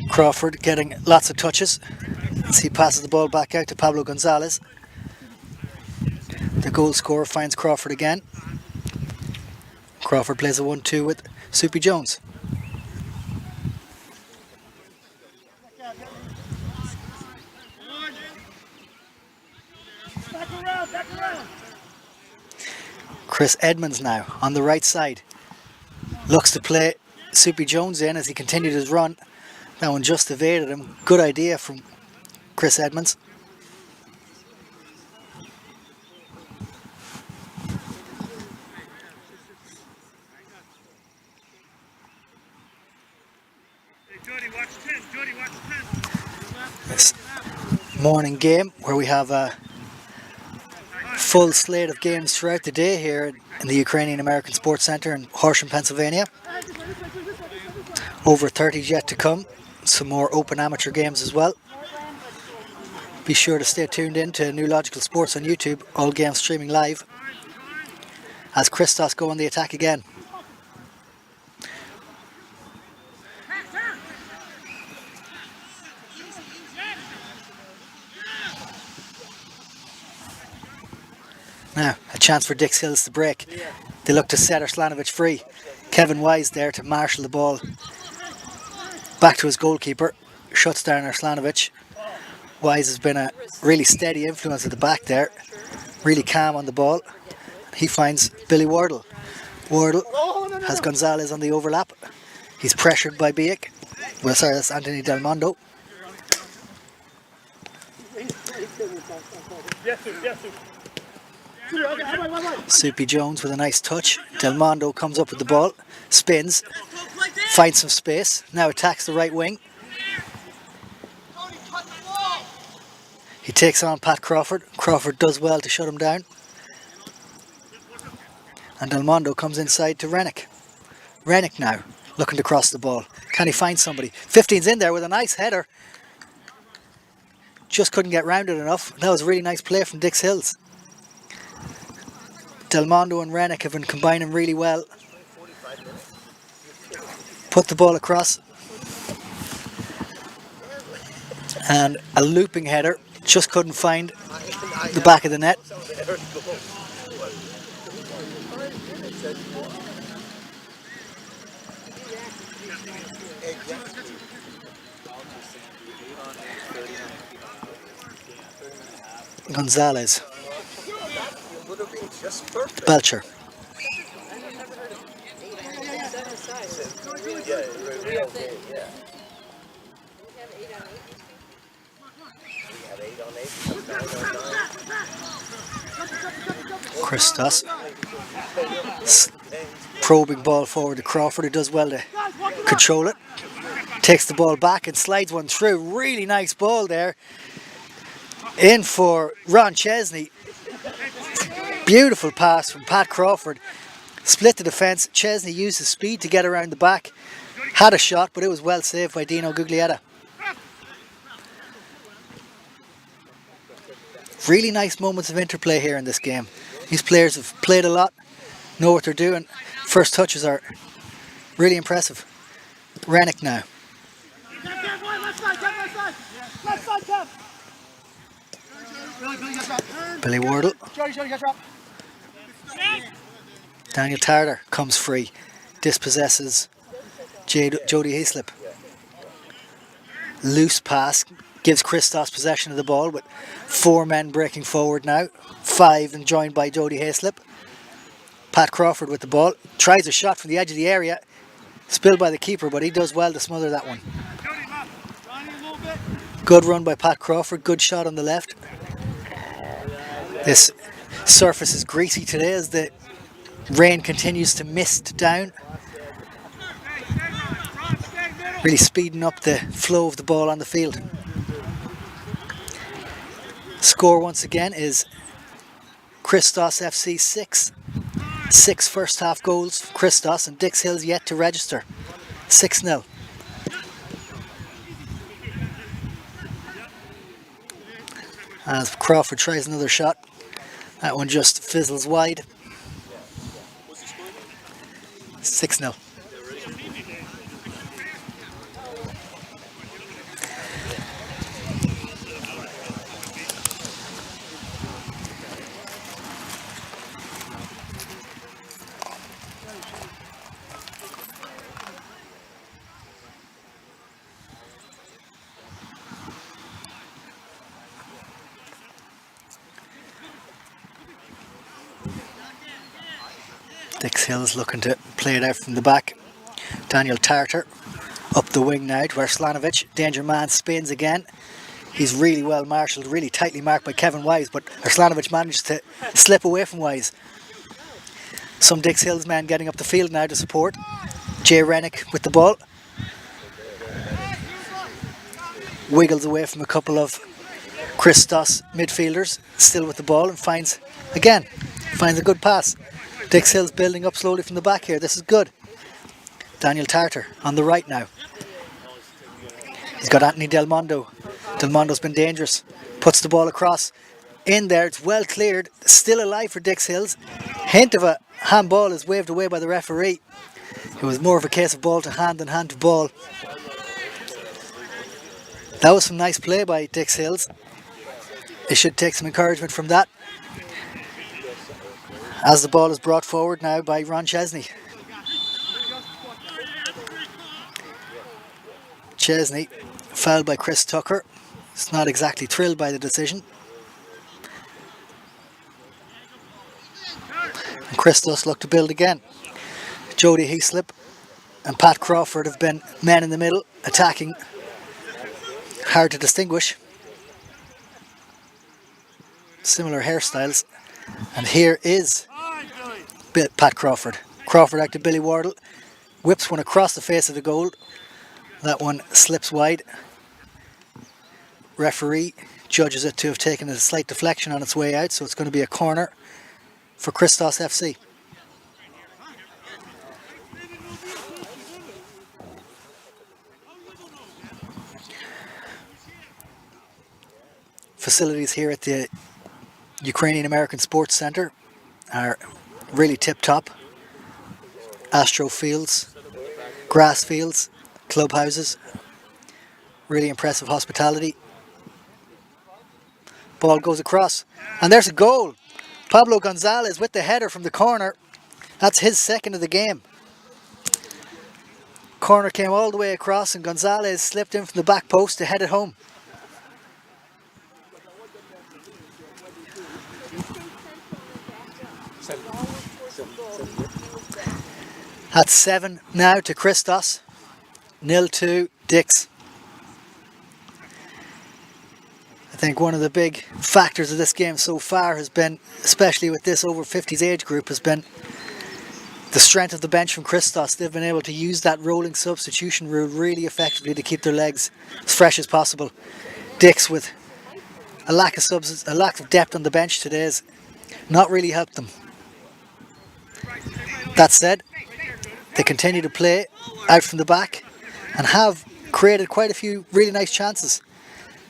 Crawford getting lots of touches as he passes the ball back out to Pablo Gonzalez. The goal scorer finds Crawford again. Crawford plays a 1-2 with Soupy Jones. Chris Edmonds now on the right side. Looks to play Soupy Jones in as he continued his run. That one just evaded him. Good idea from Chris Edmonds. This morning game where we have a full slate of games throughout the day here in the Ukrainian American Sports Centre in Horsham, Pennsylvania. Over 30 yet to come. Some more open amateur games as well. Be sure to stay tuned in to New Logical Sports on YouTube. All games streaming live as Christos go on the attack again. Now, a chance for Dix Hills to break. They look to set Arslanovic free. Kevin Wise there to marshal the ball. Back to his goalkeeper. Shuts down Arslanovic. Wise has been a really steady influence at the back there. Really calm on the ball. He finds Billy Wardle. Wardle has Gonzalez on the overlap. He's pressured by Biek. Well, sorry, that's Anthony Del Mondo. Soupy Jones with a nice touch. Del Mondo comes up with the ball, spins, finds some space, now attacks the right wing. He takes on Pat Crawford. Crawford does well to shut him down. And Del Mondo comes inside to Rennick. Rennick now looking to cross the ball. Can he find somebody? 15's in there with a nice header. Just couldn't get rounded enough. That was a really nice play from Dix Hills. Del Mondo and Rennick have been combining really well. Put the ball across. And a looping header. Just couldn't find the back of the net. Gonzalez. Belcher. Christos. Probing ball forward to Crawford, who does well to control it. Takes the ball back and slides one through. Really nice ball there. In for Ron Chesney. Beautiful pass from Pat Crawford. Split the defence. Chesney used his speed to get around the back. Had a shot, but it was well saved by Dino Guglietta. Really nice moments of interplay here in this game. These players have played a lot, know what they're doing. First touches are really impressive. Rennick now. Billy Wardle. Daniel Tarter comes free. Dispossesses Jody Hayslip. Loose pass. Gives Christos possession of the ball with 4 men breaking forward now. 5 and joined by Jody Hayslip. Pat Crawford with the ball. Tries a shot from the edge of the area. Spilled by the keeper, but he does well to smother that one. Good run by Pat Crawford. Good shot on the left. This surface is greasy today as the rain continues to mist down. Really speeding up the flow of the ball on the field. Score once again is Christos FC 6. 6 first half goals for Christos, and Dix Hills yet to register. 6-0. As Crawford tries another shot. That one just fizzles wide. 6-0. Dix Hill's looking to play it out from the back. Daniel Tartar up the wing now to Arslanovic. Danger man spins again. He's really well marshalled, really tightly marked by Kevin Wise, but Arslanovic managed to slip away from Wise. Some Dix Hill's men getting up the field now to support. Jay Rennick with the ball. Wiggles away from a couple of Christos midfielders, still with the ball, and finds a good pass. Dix Hill's building up slowly from the back here. This is good. Daniel Tartar on the right now. He's got Anthony Del Mondo. Del Mondo's been dangerous. Puts the ball across. In there, it's well cleared. Still alive for Dix Hill's. Hint of a handball is waved away by the referee. It was more of a case of ball to hand than hand to ball. That was some nice play by Dix Hill's. They should take some encouragement from that. As the ball is brought forward now by Ron Chesney. Chesney, fouled by Chris Tucker. He's not exactly thrilled by the decision. And Christos look to build again. Jody Heaslip and Pat Crawford have been men in the middle, attacking. Hard to distinguish. Similar hairstyles. And here is Pat Crawford. Crawford out to Billy Wardle. Whips one across the face of the goal. That one slips wide. Referee judges it to have taken a slight deflection on its way out, so it's going to be a corner for Christos FC. Facilities here at the Ukrainian American Sports Centre are really tip-top. Astro fields, grass fields, clubhouses, really impressive hospitality. Ball goes across, and there's a goal. Pablo Gonzalez with the header from the corner. That's his second of the game. Corner came all the way across, and Gonzalez slipped in from the back post to head it home. That's 7 now to Christos. 0-2 Dix. I think one of the big factors of this game so far has been, especially with this over 50s age group, has been the strength of the bench from Christos. They've been able to use that rolling substitution rule really effectively to keep their legs as fresh as possible. Dix, with a lack of depth on the bench today, has not really helped them. That said, they continue to play out from the back and have created quite a few really nice chances.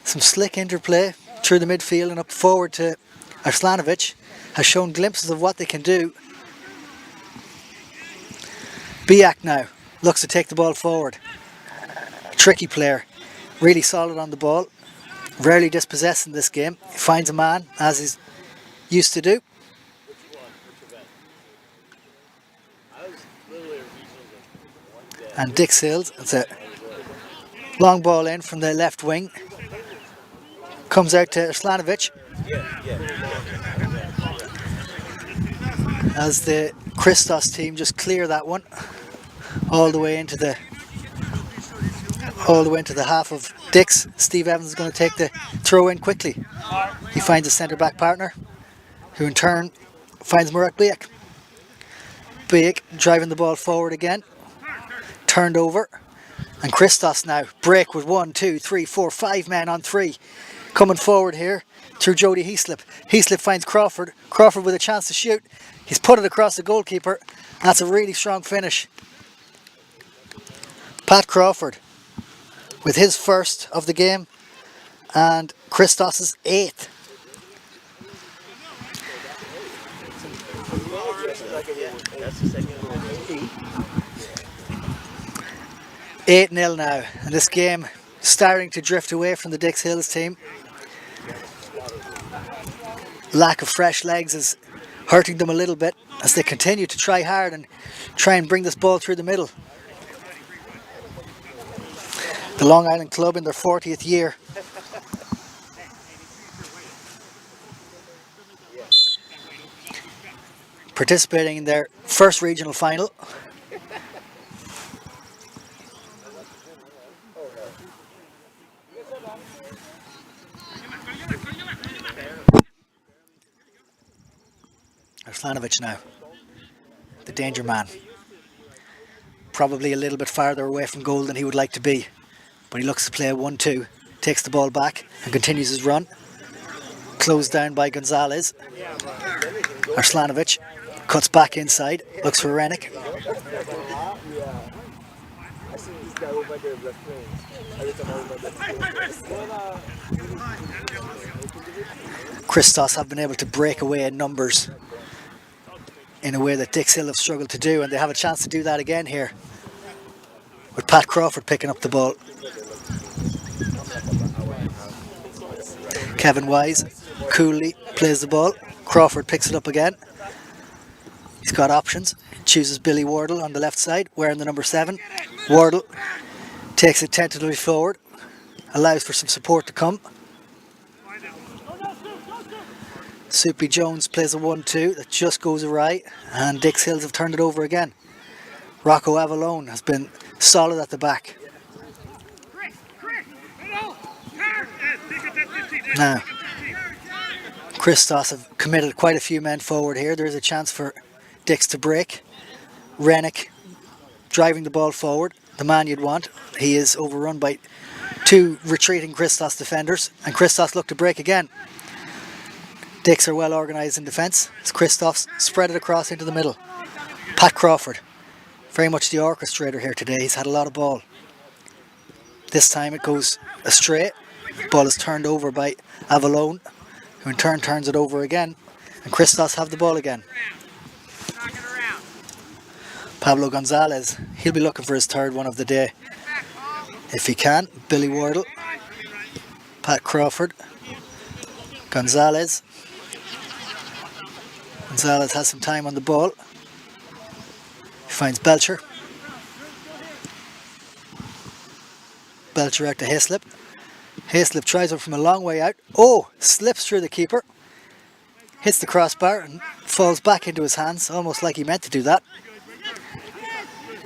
Some slick interplay through the midfield and up forward to Arslanovic has shown glimpses of what they can do. Biak now looks to take the ball forward. Tricky player, really solid on the ball, rarely dispossessed in this game. He finds a man, as he's used to do. And Dix Hills, it's a long ball in from the left wing. Comes out to Arslanovic. As the Christos team just clear that one all the way into the half of Dix. Steve Evans is going to take the throw in quickly. He finds a centre back partner, who in turn finds Murat Biak. Biak driving the ball forward again. Turned over, and Christos now break with 1, 2, 3, 4, 5 men on 3 coming forward here through Jody Heaslip. Heaslip finds Crawford. Crawford with a chance to shoot. He's put it across the goalkeeper. That's a really strong finish. Pat Crawford with his first of the game and Christos's 8th. That's the second. 8-0 now, and this game starting to drift away from the Dix Hills team. Lack of fresh legs is hurting them a little bit as they continue to try hard and try and bring this ball through the middle. The Long Island club in their 40th year. participating in their first regional final. Arslanovic now, the danger man. Probably a little bit farther away from goal than he would like to be, but he looks to play a 1-2, takes the ball back and continues his run. Closed down by Gonzalez. Arslanovic cuts back inside, looks for Rennick. Christos have been able to break away in numbers in a way that Dixhill have struggled to do, and they have a chance to do that again here with Pat Crawford picking up the ball. Kevin Wise coolly plays the ball. Crawford picks it up again. He's got options. Chooses Billy Wardle on the left side, wearing the number 7. Wardle takes it tentatively forward, allows for some support to come. Soupy Jones plays a 1-2 that just goes awry, and Dixhills have turned it over again. Rocco Avalone has been solid at the back. Now, Christos have committed quite a few men forward here. There is a chance for Dix to break. Rennick driving the ball forward, the man you'd want. He is overrun by 2 retreating Christos defenders, and Christos look to break again. Dix are well organised in defence as Christos spread it across into the middle. Pat Crawford, very much the orchestrator here today. He's had a lot of ball. This time it goes astray. The ball is turned over by Avalone, who in turn turns it over again, and Christos have the ball again. Pablo Gonzalez, he'll be looking for his 3rd one of the day if he can. Billy Wardle, Pat Crawford, Gonzalez. Gonzalez has some time on the ball. He finds Belcher. Belcher out to Hayslip. Hayslip tries it from a long way out. Oh, slips through the keeper. Hits the crossbar and falls back into his hands, almost like he meant to do that.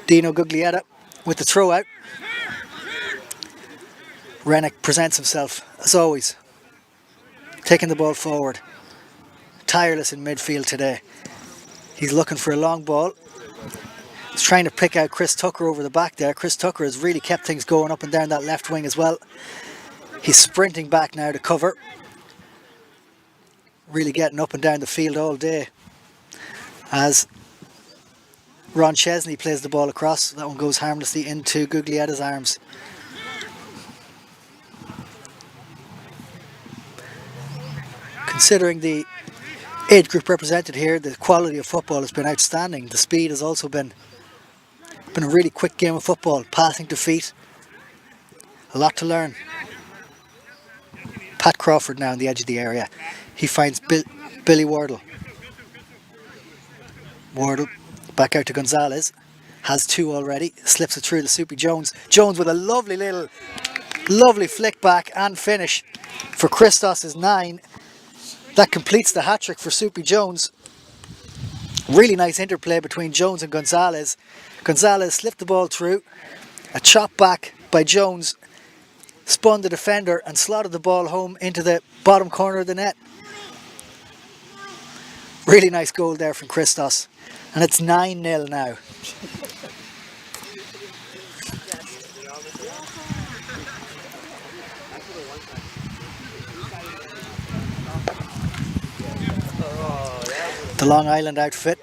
Dino Guglietta with the throw out. Rennick presents himself, as always, taking the ball forward. Tireless in midfield today. He's looking for a long ball. He's trying to pick out Chris Tucker over the back there. Chris Tucker has really kept things going up and down that left wing as well. He's sprinting back now to cover. Really getting up and down the field all day as Ron Chesney plays the ball across. That one goes harmlessly into Guglietta's arms. Considering the age group represented here, the quality of football has been outstanding. The speed has also been a really quick game of football. Passing to feet. A lot to learn. Pat Crawford now on the edge of the area. He finds Billy Wardle. Wardle back out to Gonzalez. Has 2 already. Slips it through to Soupy Jones. Jones with a lovely flick back and finish for Christos' 9. That completes the hat-trick for Soupy Jones. Really nice interplay between Jones and Gonzalez. Gonzalez slipped the ball through. A chop back by Jones. Spun the defender and slotted the ball home into the bottom corner of the net. Really nice goal there from Christos. And it's 9-0 now. The Long Island outfit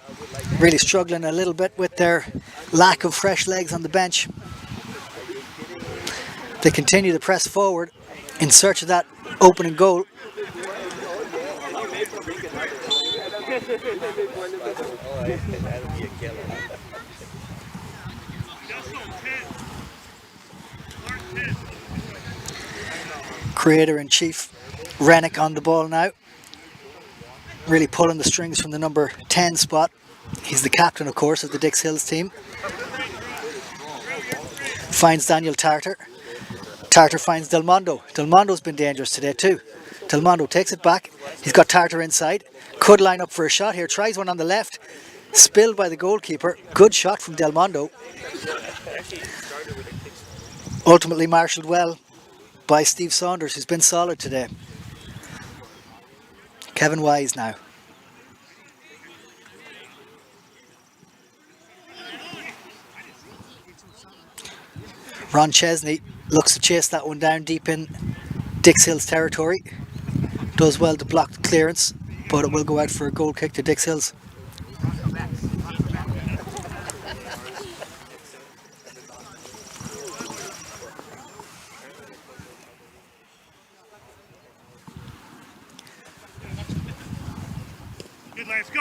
really struggling a little bit with their lack of fresh legs on the bench. They continue to press forward in search of that opening goal. Creator-in-chief Rennick on the ball now. Really pulling the strings from the number 10 spot. He's the captain, of course, of the Dix Hills team. Finds Daniel Tartar. Tartar finds Del Mondo. Del Mondo's been dangerous today too. Del Mondo takes it back. He's got Tartar inside. Could line up for a shot here. Tries one on the left. Spilled by the goalkeeper. Good shot from Del Mondo. Ultimately marshalled well by Steve Saunders, who's been solid today. Kevin Wise now. Ron Chesney looks to chase that one down deep in Dix Hill's territory. Does well to block the clearance, but it will go out for a goal kick to Dix Hills.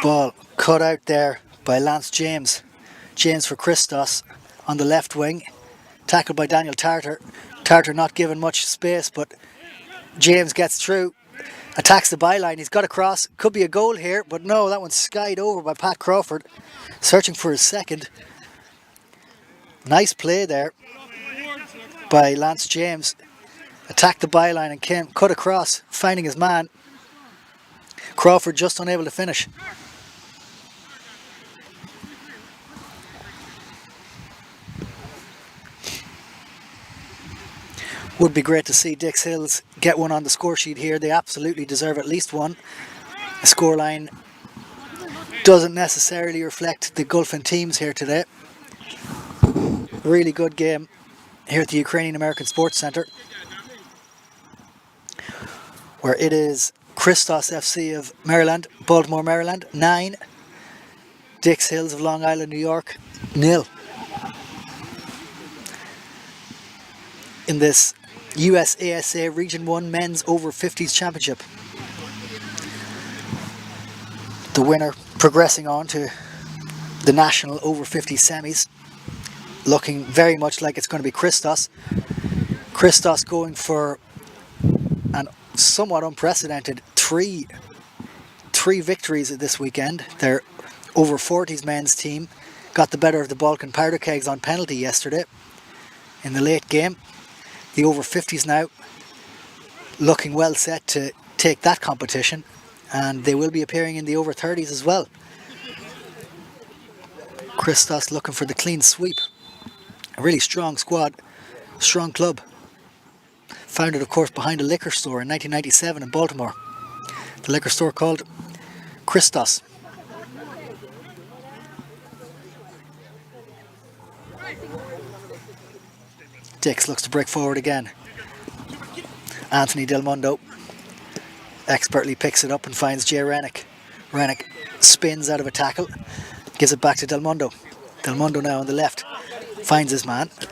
Ball cut out there by Lance James. James for Christos on the left wing. Tackled by Daniel Tartar. Tartar not given much space, but James gets through. Attacks the byline. He's got a cross. Could be a goal here, but no, that one's skied over by Pat Crawford. Searching for his second. Nice play there by Lance James. Attacked the byline and came cut across, finding his man. Crawford just unable to finish. Would be great to see Dix Hills get one on the score sheet here. They absolutely deserve at least one. The scoreline doesn't necessarily reflect the Gulfin teams here today. Really good game here at the Ukrainian American Sports Centre, where it is Christos FC of Maryland, Baltimore, Maryland, 9. Dix Hills of Long Island, New York, 0. In this USASA Region 1 Men's Over 50s Championship. The winner progressing on to the National Over 50 semis. Looking very much like it's going to be Christos. Christos going for an somewhat unprecedented three victories this weekend. Their over 40s men's team got the better of the Balkan powder kegs on penalty yesterday in the late game. The over 50s now looking well set to take that competition, and they will be appearing in the over 30s as well. Christos looking for the clean sweep. A really strong squad, strong club. Founded, of course, behind a liquor store in 1997 in Baltimore. The liquor store called Christos. Dix looks to break forward again. Anthony Del Mondo expertly picks it up and finds Jay Rennick. Rennick spins out of a tackle, gives it back to Del Mondo. Del Mondo now on the left, finds his man. I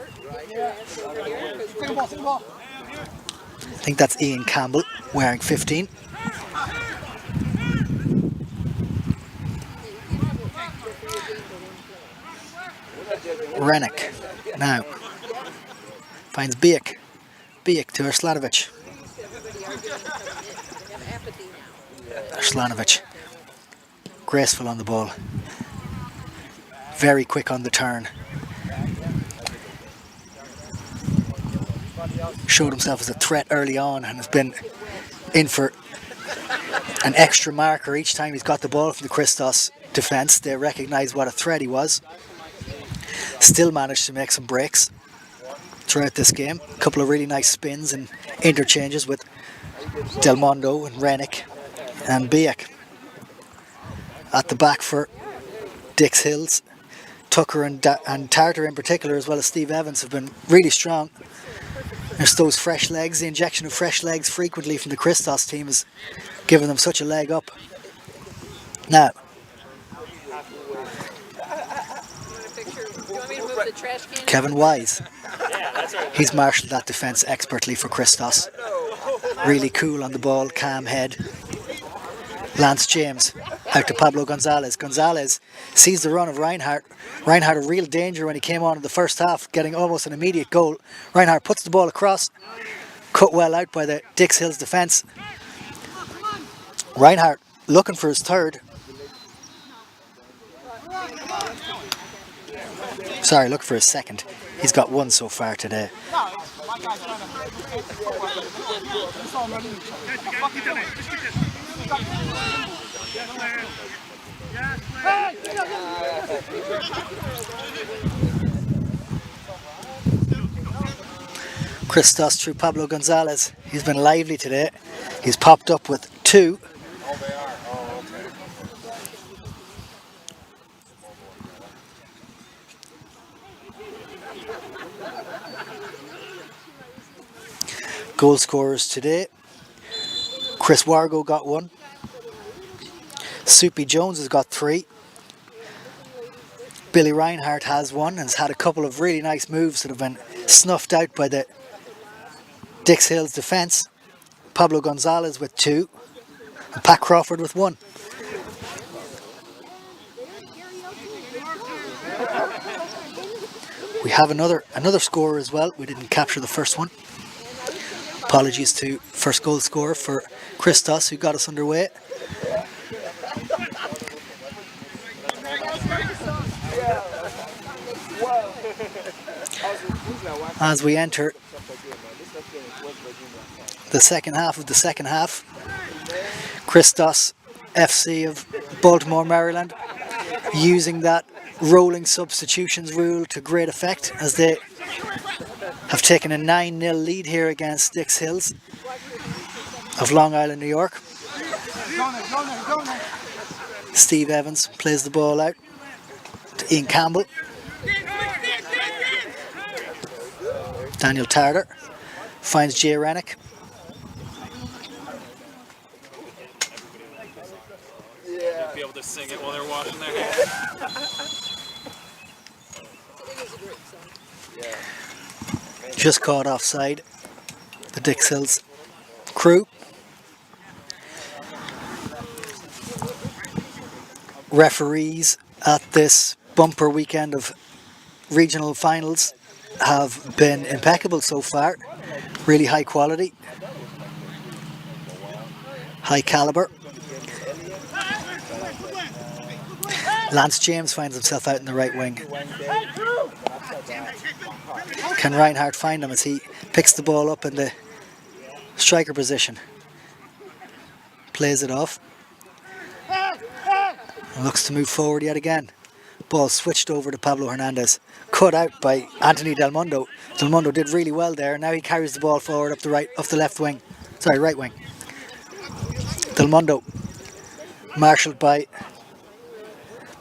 think that's Ian Campbell, wearing 15. Rennick now finds Biek. Biek to Arslanovic. Arslanovic. Graceful on the ball. Very quick on the turn. Showed himself as a threat early on and has been in for an extra marker each time he's got the ball from the Christos defence. They recognise what a threat he was. Still managed to make some breaks throughout this game. A couple of really nice spins and interchanges with Del Mondo and Rennick and Biek. At the back for Dix Hills, Tucker and Tartar in particular, as well as Steve Evans, have been really strong. There's those fresh legs. The injection of fresh legs frequently from the Christos team has given them such a leg up. Now, Kevin Wise. He's marshalled that defence expertly for Christos. Really cool on the ball, calm head. Lance James out to Pablo Gonzalez. Gonzalez sees the run of Reinhardt. Reinhardt a real danger when he came on in the first half, getting almost an immediate goal. Reinhardt puts the ball across, cut well out by the Dix Hills defence. Reinhardt looking for his third. Sorry, looking for his second. He's got one so far today. Christos through Pablo Gonzalez. He's been lively today. He's popped up with 2. Oh, they are. Oh, okay. Goal scorers today. Chris Wargo got 1. Soupy Jones has got 3. Billy Reinhardt has 1 and has had a couple of really nice moves that have been snuffed out by the Dix Hills defence. Pablo Gonzalez with 2 and Pat Crawford with 1. We have another scorer as well. We didn't capture the first one. Apologies to first goal scorer for Christos, who got us underway. As we enter the second half of the second half, Christos FC of Baltimore, Maryland, using that rolling substitutions rule to great effect as they have taken a 9-0 lead here against Dix Hills of Long Island, New York. Steve Evans plays the ball out to Ian Campbell. Daniel Tarter finds Jay Rennick. Be able to sing it while they're washing their hands. Just caught offside. The Dix Hills crew. Referees at this bumper weekend of regional finals have been impeccable so far. Really high quality, high caliber. Lance James finds himself out in the right wing. Can Reinhardt find him as he picks the ball up in the striker position? Plays it off. And looks to move forward yet again. Ball switched over to Pablo Hernandez. Cut out by Anthony Del Mundo. Del Mundo did really well there. Now he carries the ball forward up the left wing. Sorry, right wing. Del Mundo marshalled by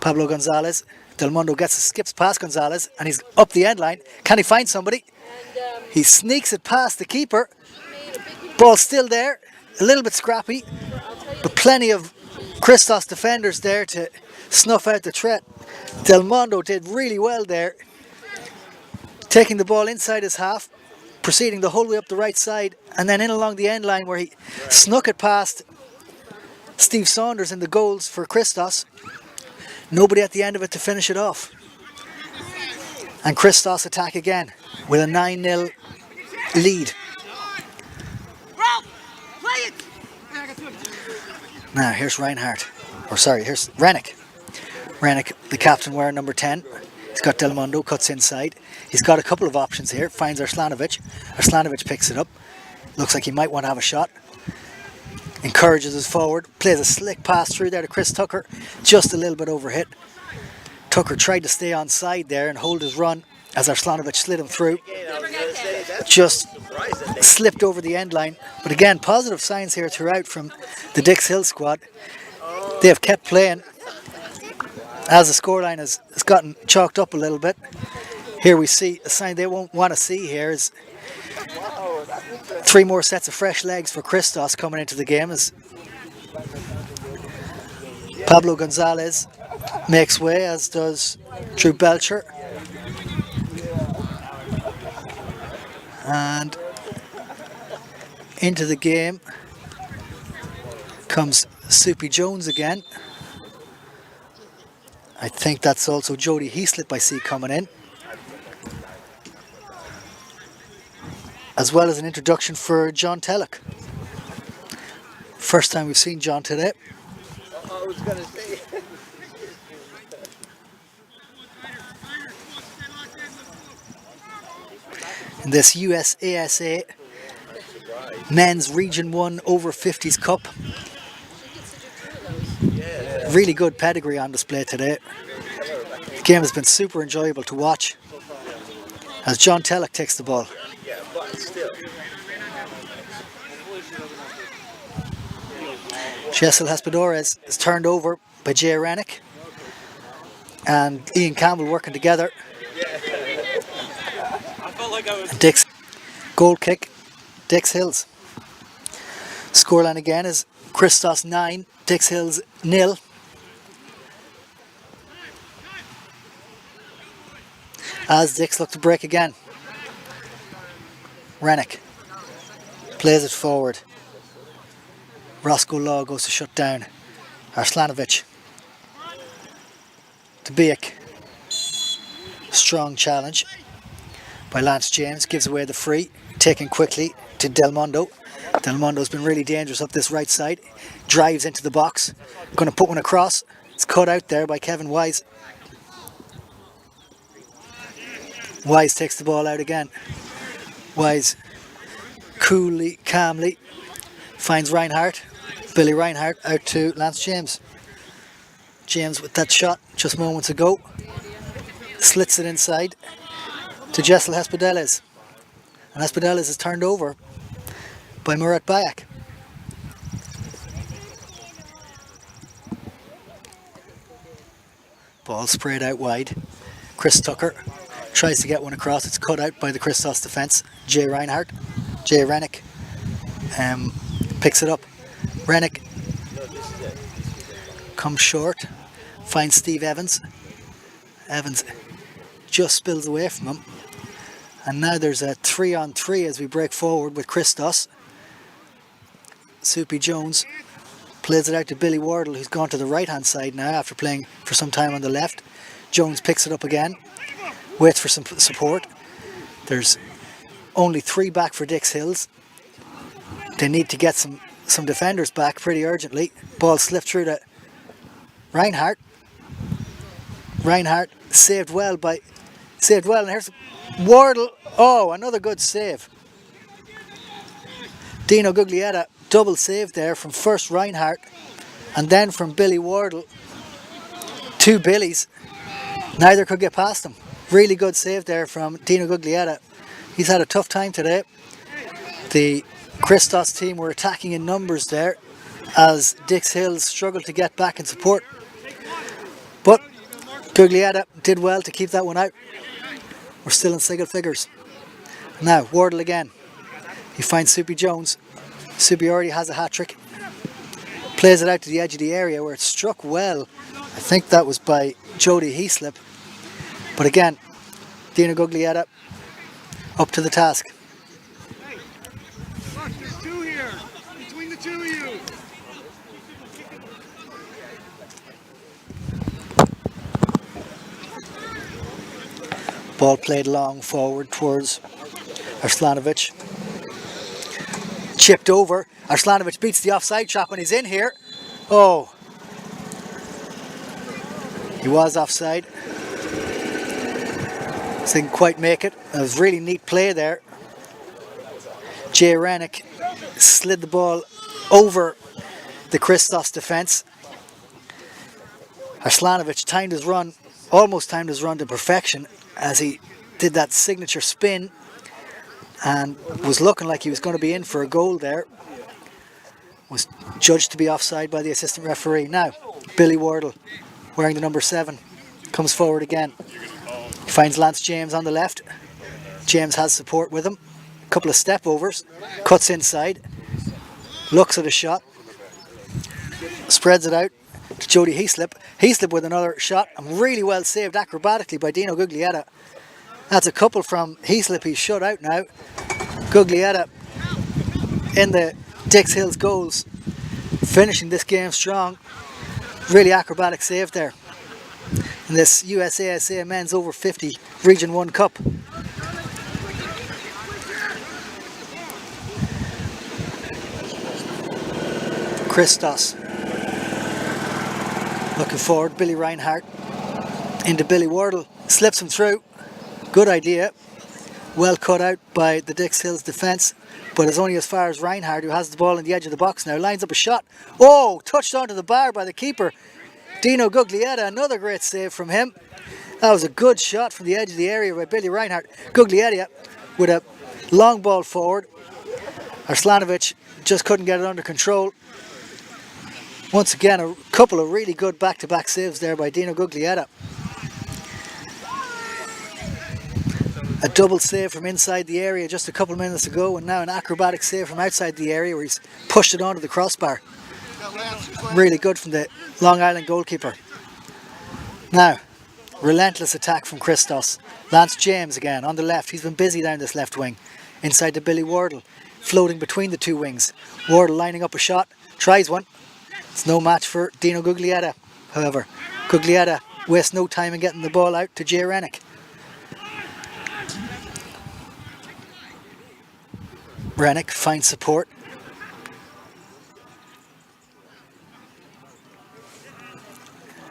Pablo Gonzalez. Del Mundo skips past Gonzalez and he's up the end line. Can he find somebody? He sneaks it past the keeper. Ball still there. A little bit scrappy, but plenty of Christos defenders there to snuff out the threat. Del Mundo did really well there, taking the ball inside his half, proceeding the whole way up the right side, and then in along the end line where he snuck it past Steve Saunders in the goals for Christos. Nobody at the end of it to finish it off. And Christos attack again with a 9-0 lead. Now here's Reinhardt, here's Rennick. Rennick, the captain, wearing number 10. He's got Del Mundo, cuts inside. He's got a couple of options here. Finds Arslanowicz. Arslanowicz picks it up. Looks like he might want to have a shot. Encourages us forward. Plays a slick pass through there to Chris Tucker. Just a little bit overhit. Tucker tried to stay on side there and hold his run as Arslanowicz slid him through. Just slipped over the end line. But again, positive signs here throughout from the Dix Hill squad. They have kept playing. As the scoreline has gotten chalked up a little bit, here we see a sign they won't want to see here is 3 more sets of fresh legs for Christos coming into the game as Pablo Gonzalez makes way, as does Drew Belcher. And into the game comes Soupy Jones again. I think that's also Jody Heaslip I see coming in. As well as an introduction for John Tellock. First time we've seen John today. I was going to say. in this USASA Men's Region 1 over 50s Cup. Really good pedigree on display today. The game has been super enjoyable to watch as John Tellock takes the ball. Jessel Hespadores is turned over by Jay Rennick and Ian Campbell working together. Dix goal kick, Dix Hills. Scoreline again is Christos 9, Dix Hills 0. As Dix look to break again. Rennick plays it forward. Roscoe Law goes to shut down Arslanovic. To Biak. Strong challenge by Lance James, gives away the free, taken quickly to Del Mondo. Del Mondo's been really dangerous up this right side. Drives into the box, going to put one across. It's cut out there by Kevin Wise. Wise takes the ball out again. Wise coolly, calmly finds Reinhardt. Billy Reinhardt out to Lance James. James with that shot just moments ago. Slits it inside to Jessel Hespadeles. And Hespadeles is turned over by Murat Bayak. Ball sprayed out wide. Chris Tucker tries to get one across. It's cut out by the Christos defence. Jay Rennick picks it up. Rennick comes short. Finds Steve Evans. Evans just spills away from him. And now there's a 3-on-3 as we break forward with Christos. Soupy Jones plays it out to Billy Wardle, who's gone to the right hand side now after playing for some time on the left. Jones picks it up again. Waits for some support. There's only 3 back for Dix Hills. They need to get some defenders back pretty urgently. Ball slipped through to Reinhardt. Reinhardt saved well, and here's Wardle. Oh, another good save. Dino Guglietta double save there from first Reinhardt and then from Billy Wardle. 2 Billies. Neither could get past him. Really good save there from Dino Guglietta. He's had a tough time today. The Christos team were attacking in numbers there as Dix Hills struggled to get back and support. But Guglietta did well to keep that one out. We're still in single figures. Now, Wardle again. He finds Soupy Jones. Soupy already has a hat-trick. Plays it out to the edge of the area where it struck well. I think that was by Jody Heaslip. But again, Dino Guglietta up to the task. Hey, look, there's 2 here. Between the 2 of you. Ball played long forward towards Arslanovic. Chipped over. Arslanovic beats the offside shot when he's in here. Oh. He was offside. Didn't quite make it. It was really neat play there. Jay Rennick slid the ball over the Christos defence. Arslanovic timed his run, almost timed his run to perfection as he did that signature spin and was looking like he was going to be in for a goal there. Was judged to be offside by the assistant referee. Now, Billy Wardle, wearing the number 7, comes forward again. He finds Lance James on the left. James has support with him. A couple of step overs. Cuts inside. Looks at a shot. Spreads it out to Jody Heaslip. Heaslip with another shot. And really well saved acrobatically by Dino Guglietta. That's a couple from Heaslip. He's shut out now. Guglietta in the Dix Hills goals. Finishing this game strong. Really acrobatic save there. In this USASA Men's Over 50 Region 1 Cup. Christos looking forward. Billy Reinhardt into Billy Wardle. Slips him through. Good idea. Well cut out by the Dix Hills defence, but it's only as far as Reinhardt, who has the ball in the edge of the box now. Lines up a shot. Oh, touched onto the bar by the keeper. Dino Guglietta, another great save from him. That was a good shot from the edge of the area by Billy Reinhardt. Guglietta with a long ball forward. Arslanovic just couldn't get it under control. Once again, a couple of really good back-to-back saves there by Dino Guglietta. A double save from inside the area just a couple of minutes ago, and now an acrobatic save from outside the area where he's pushed it onto the crossbar. Really good from the Long Island goalkeeper. Now, relentless attack from Christos. Lance James again on the left. He's been busy down this left wing. Inside to Billy Wardle, floating between the two wings. Wardle lining up a shot, tries one. It's no match for Dino Guglietta, however. Guglietta wastes no time in getting the ball out to Jay Rennick. Rennick finds support.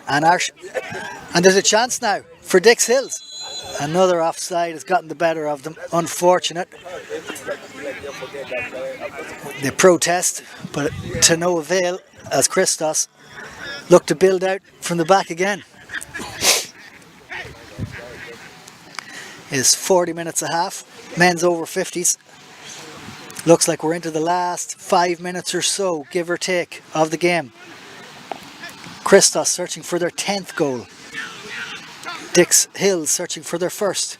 And there's a chance now for Dix Hills. Another offside has gotten the better of them. Unfortunate. They protest, but to no avail, as Christos look to build out from the back again. Is 40 minutes a half. Men's over 50s. Looks like we're into the last 5 minutes or so, give or take, of the game. Christos searching for their 10th goal. Dix Hills searching for their first.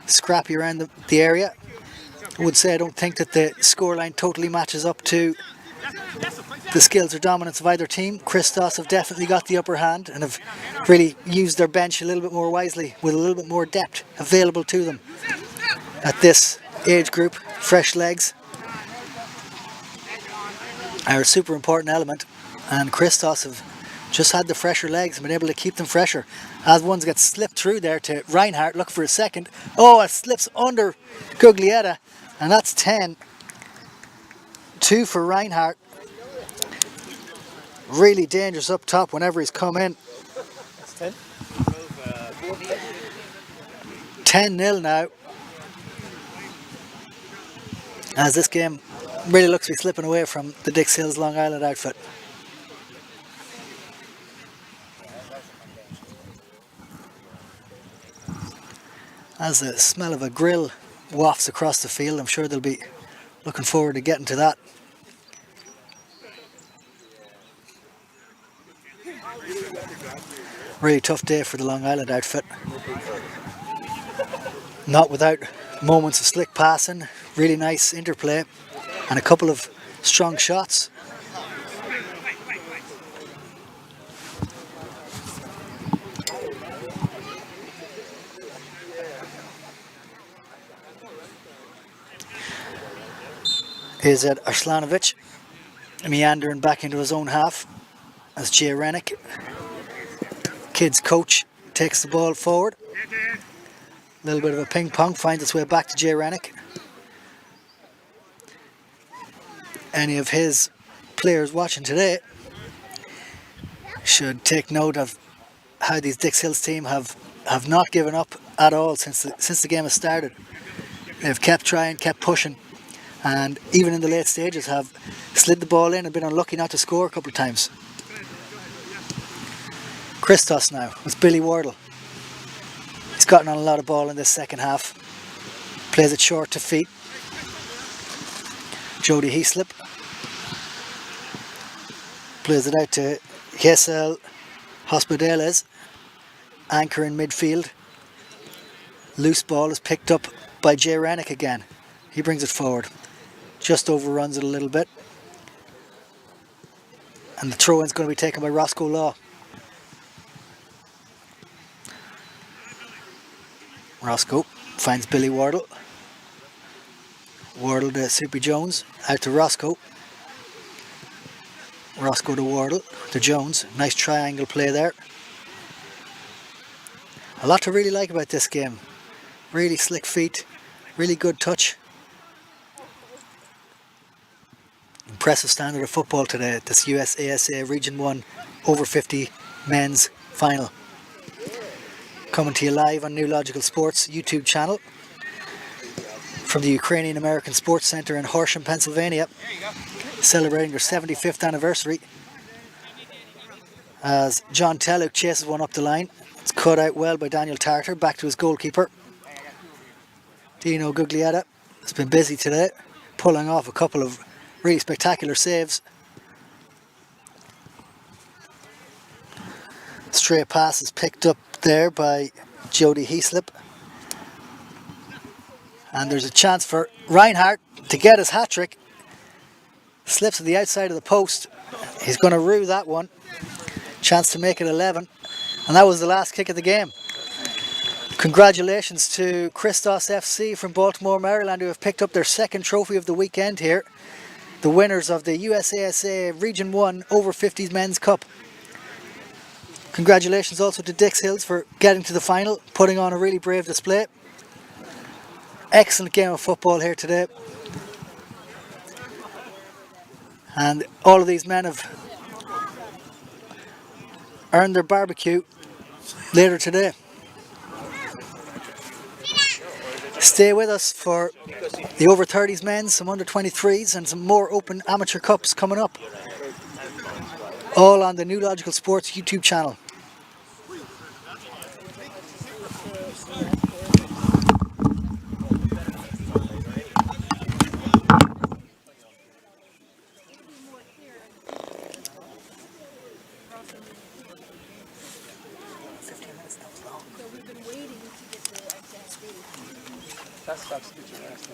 Scrappy around the area. I would say I don't think that the scoreline totally matches up to the skills or dominance of either team. Christos have definitely got the upper hand and have really used their bench a little bit more wisely with a little bit more depth available to them at this age group. Fresh legs are a super important element, and Christos have just had the fresher legs and been able to keep them fresher. As ones get slipped through there to Reinhardt, look for a second. Oh, it slips under Guglietta, and that's 10. 2 for Reinhardt. Really dangerous up top whenever he's come in. 10-0 now. As this game really looks to be slipping away from the Dix Hills Long Island outfit. As the smell of a grill wafts across the field, I'm sure they'll be looking forward to getting to that. Really tough day for the Long Island outfit. Not without moments of slick passing, really nice interplay, and a couple of strong shots. Is at Arslanovic, meandering back into his own half as Jay Rennick, kids coach, takes the ball forward. A little bit of a ping pong, finds its way back to Jay Rennick. Any of his players watching today should take note of how these Dix Hills team have not given up at all since the game has started. They've kept trying, kept pushing, and even in the late stages have slid the ball in and been unlucky not to score a couple of times. Christos now with Billy Wardle. He's gotten on a lot of ball in this second half. Plays it short to feet. Jody Heaslip plays it out to Gesell Hospodales, anchor in midfield. Loose ball is picked up by Jay Rennick again. He brings it forward. Just overruns it a little bit. And the throw-in is going to be taken by Roscoe Law. Roscoe finds Billy Wardle. Wardle to Soupy Jones. Out to Roscoe. Roscoe to Wardle. To Jones. Nice triangle play there. A lot to really like about this game. Really slick feet. Really good touch. Impressive standard of football today at this USASA Region 1 over 50 men's final. coming to you live on New Logical Sports YouTube channel from the Ukrainian American Sports Center in Horsham, Pennsylvania, celebrating their 75th anniversary as John Teluk chases one up the line. It's cut out well by Daniel Tartar, back to his goalkeeper Dino Guglietta. Has been busy today, pulling off a couple of really spectacular saves. Straight pass is picked up there by Jody Heaslip. And there's a chance for Reinhardt to get his hat-trick. Slips to the outside of the post. He's going to rue that one. Chance to make it 11. And that was the last kick of the game. Congratulations to Christos FC from Baltimore, Maryland, who have picked up their second trophy of the weekend here. The winners of the USASA Region 1 Over-50s Men's Cup. Congratulations also to Dix Hills for getting to the final, putting on a really brave display. Excellent game of football here today. And all of these men have earned their barbecue later today. Stay with us for the over 30s men, some under 23s and some more open amateur cups coming up. All on the New Logical Sports YouTube channel. That sucks to get your ass.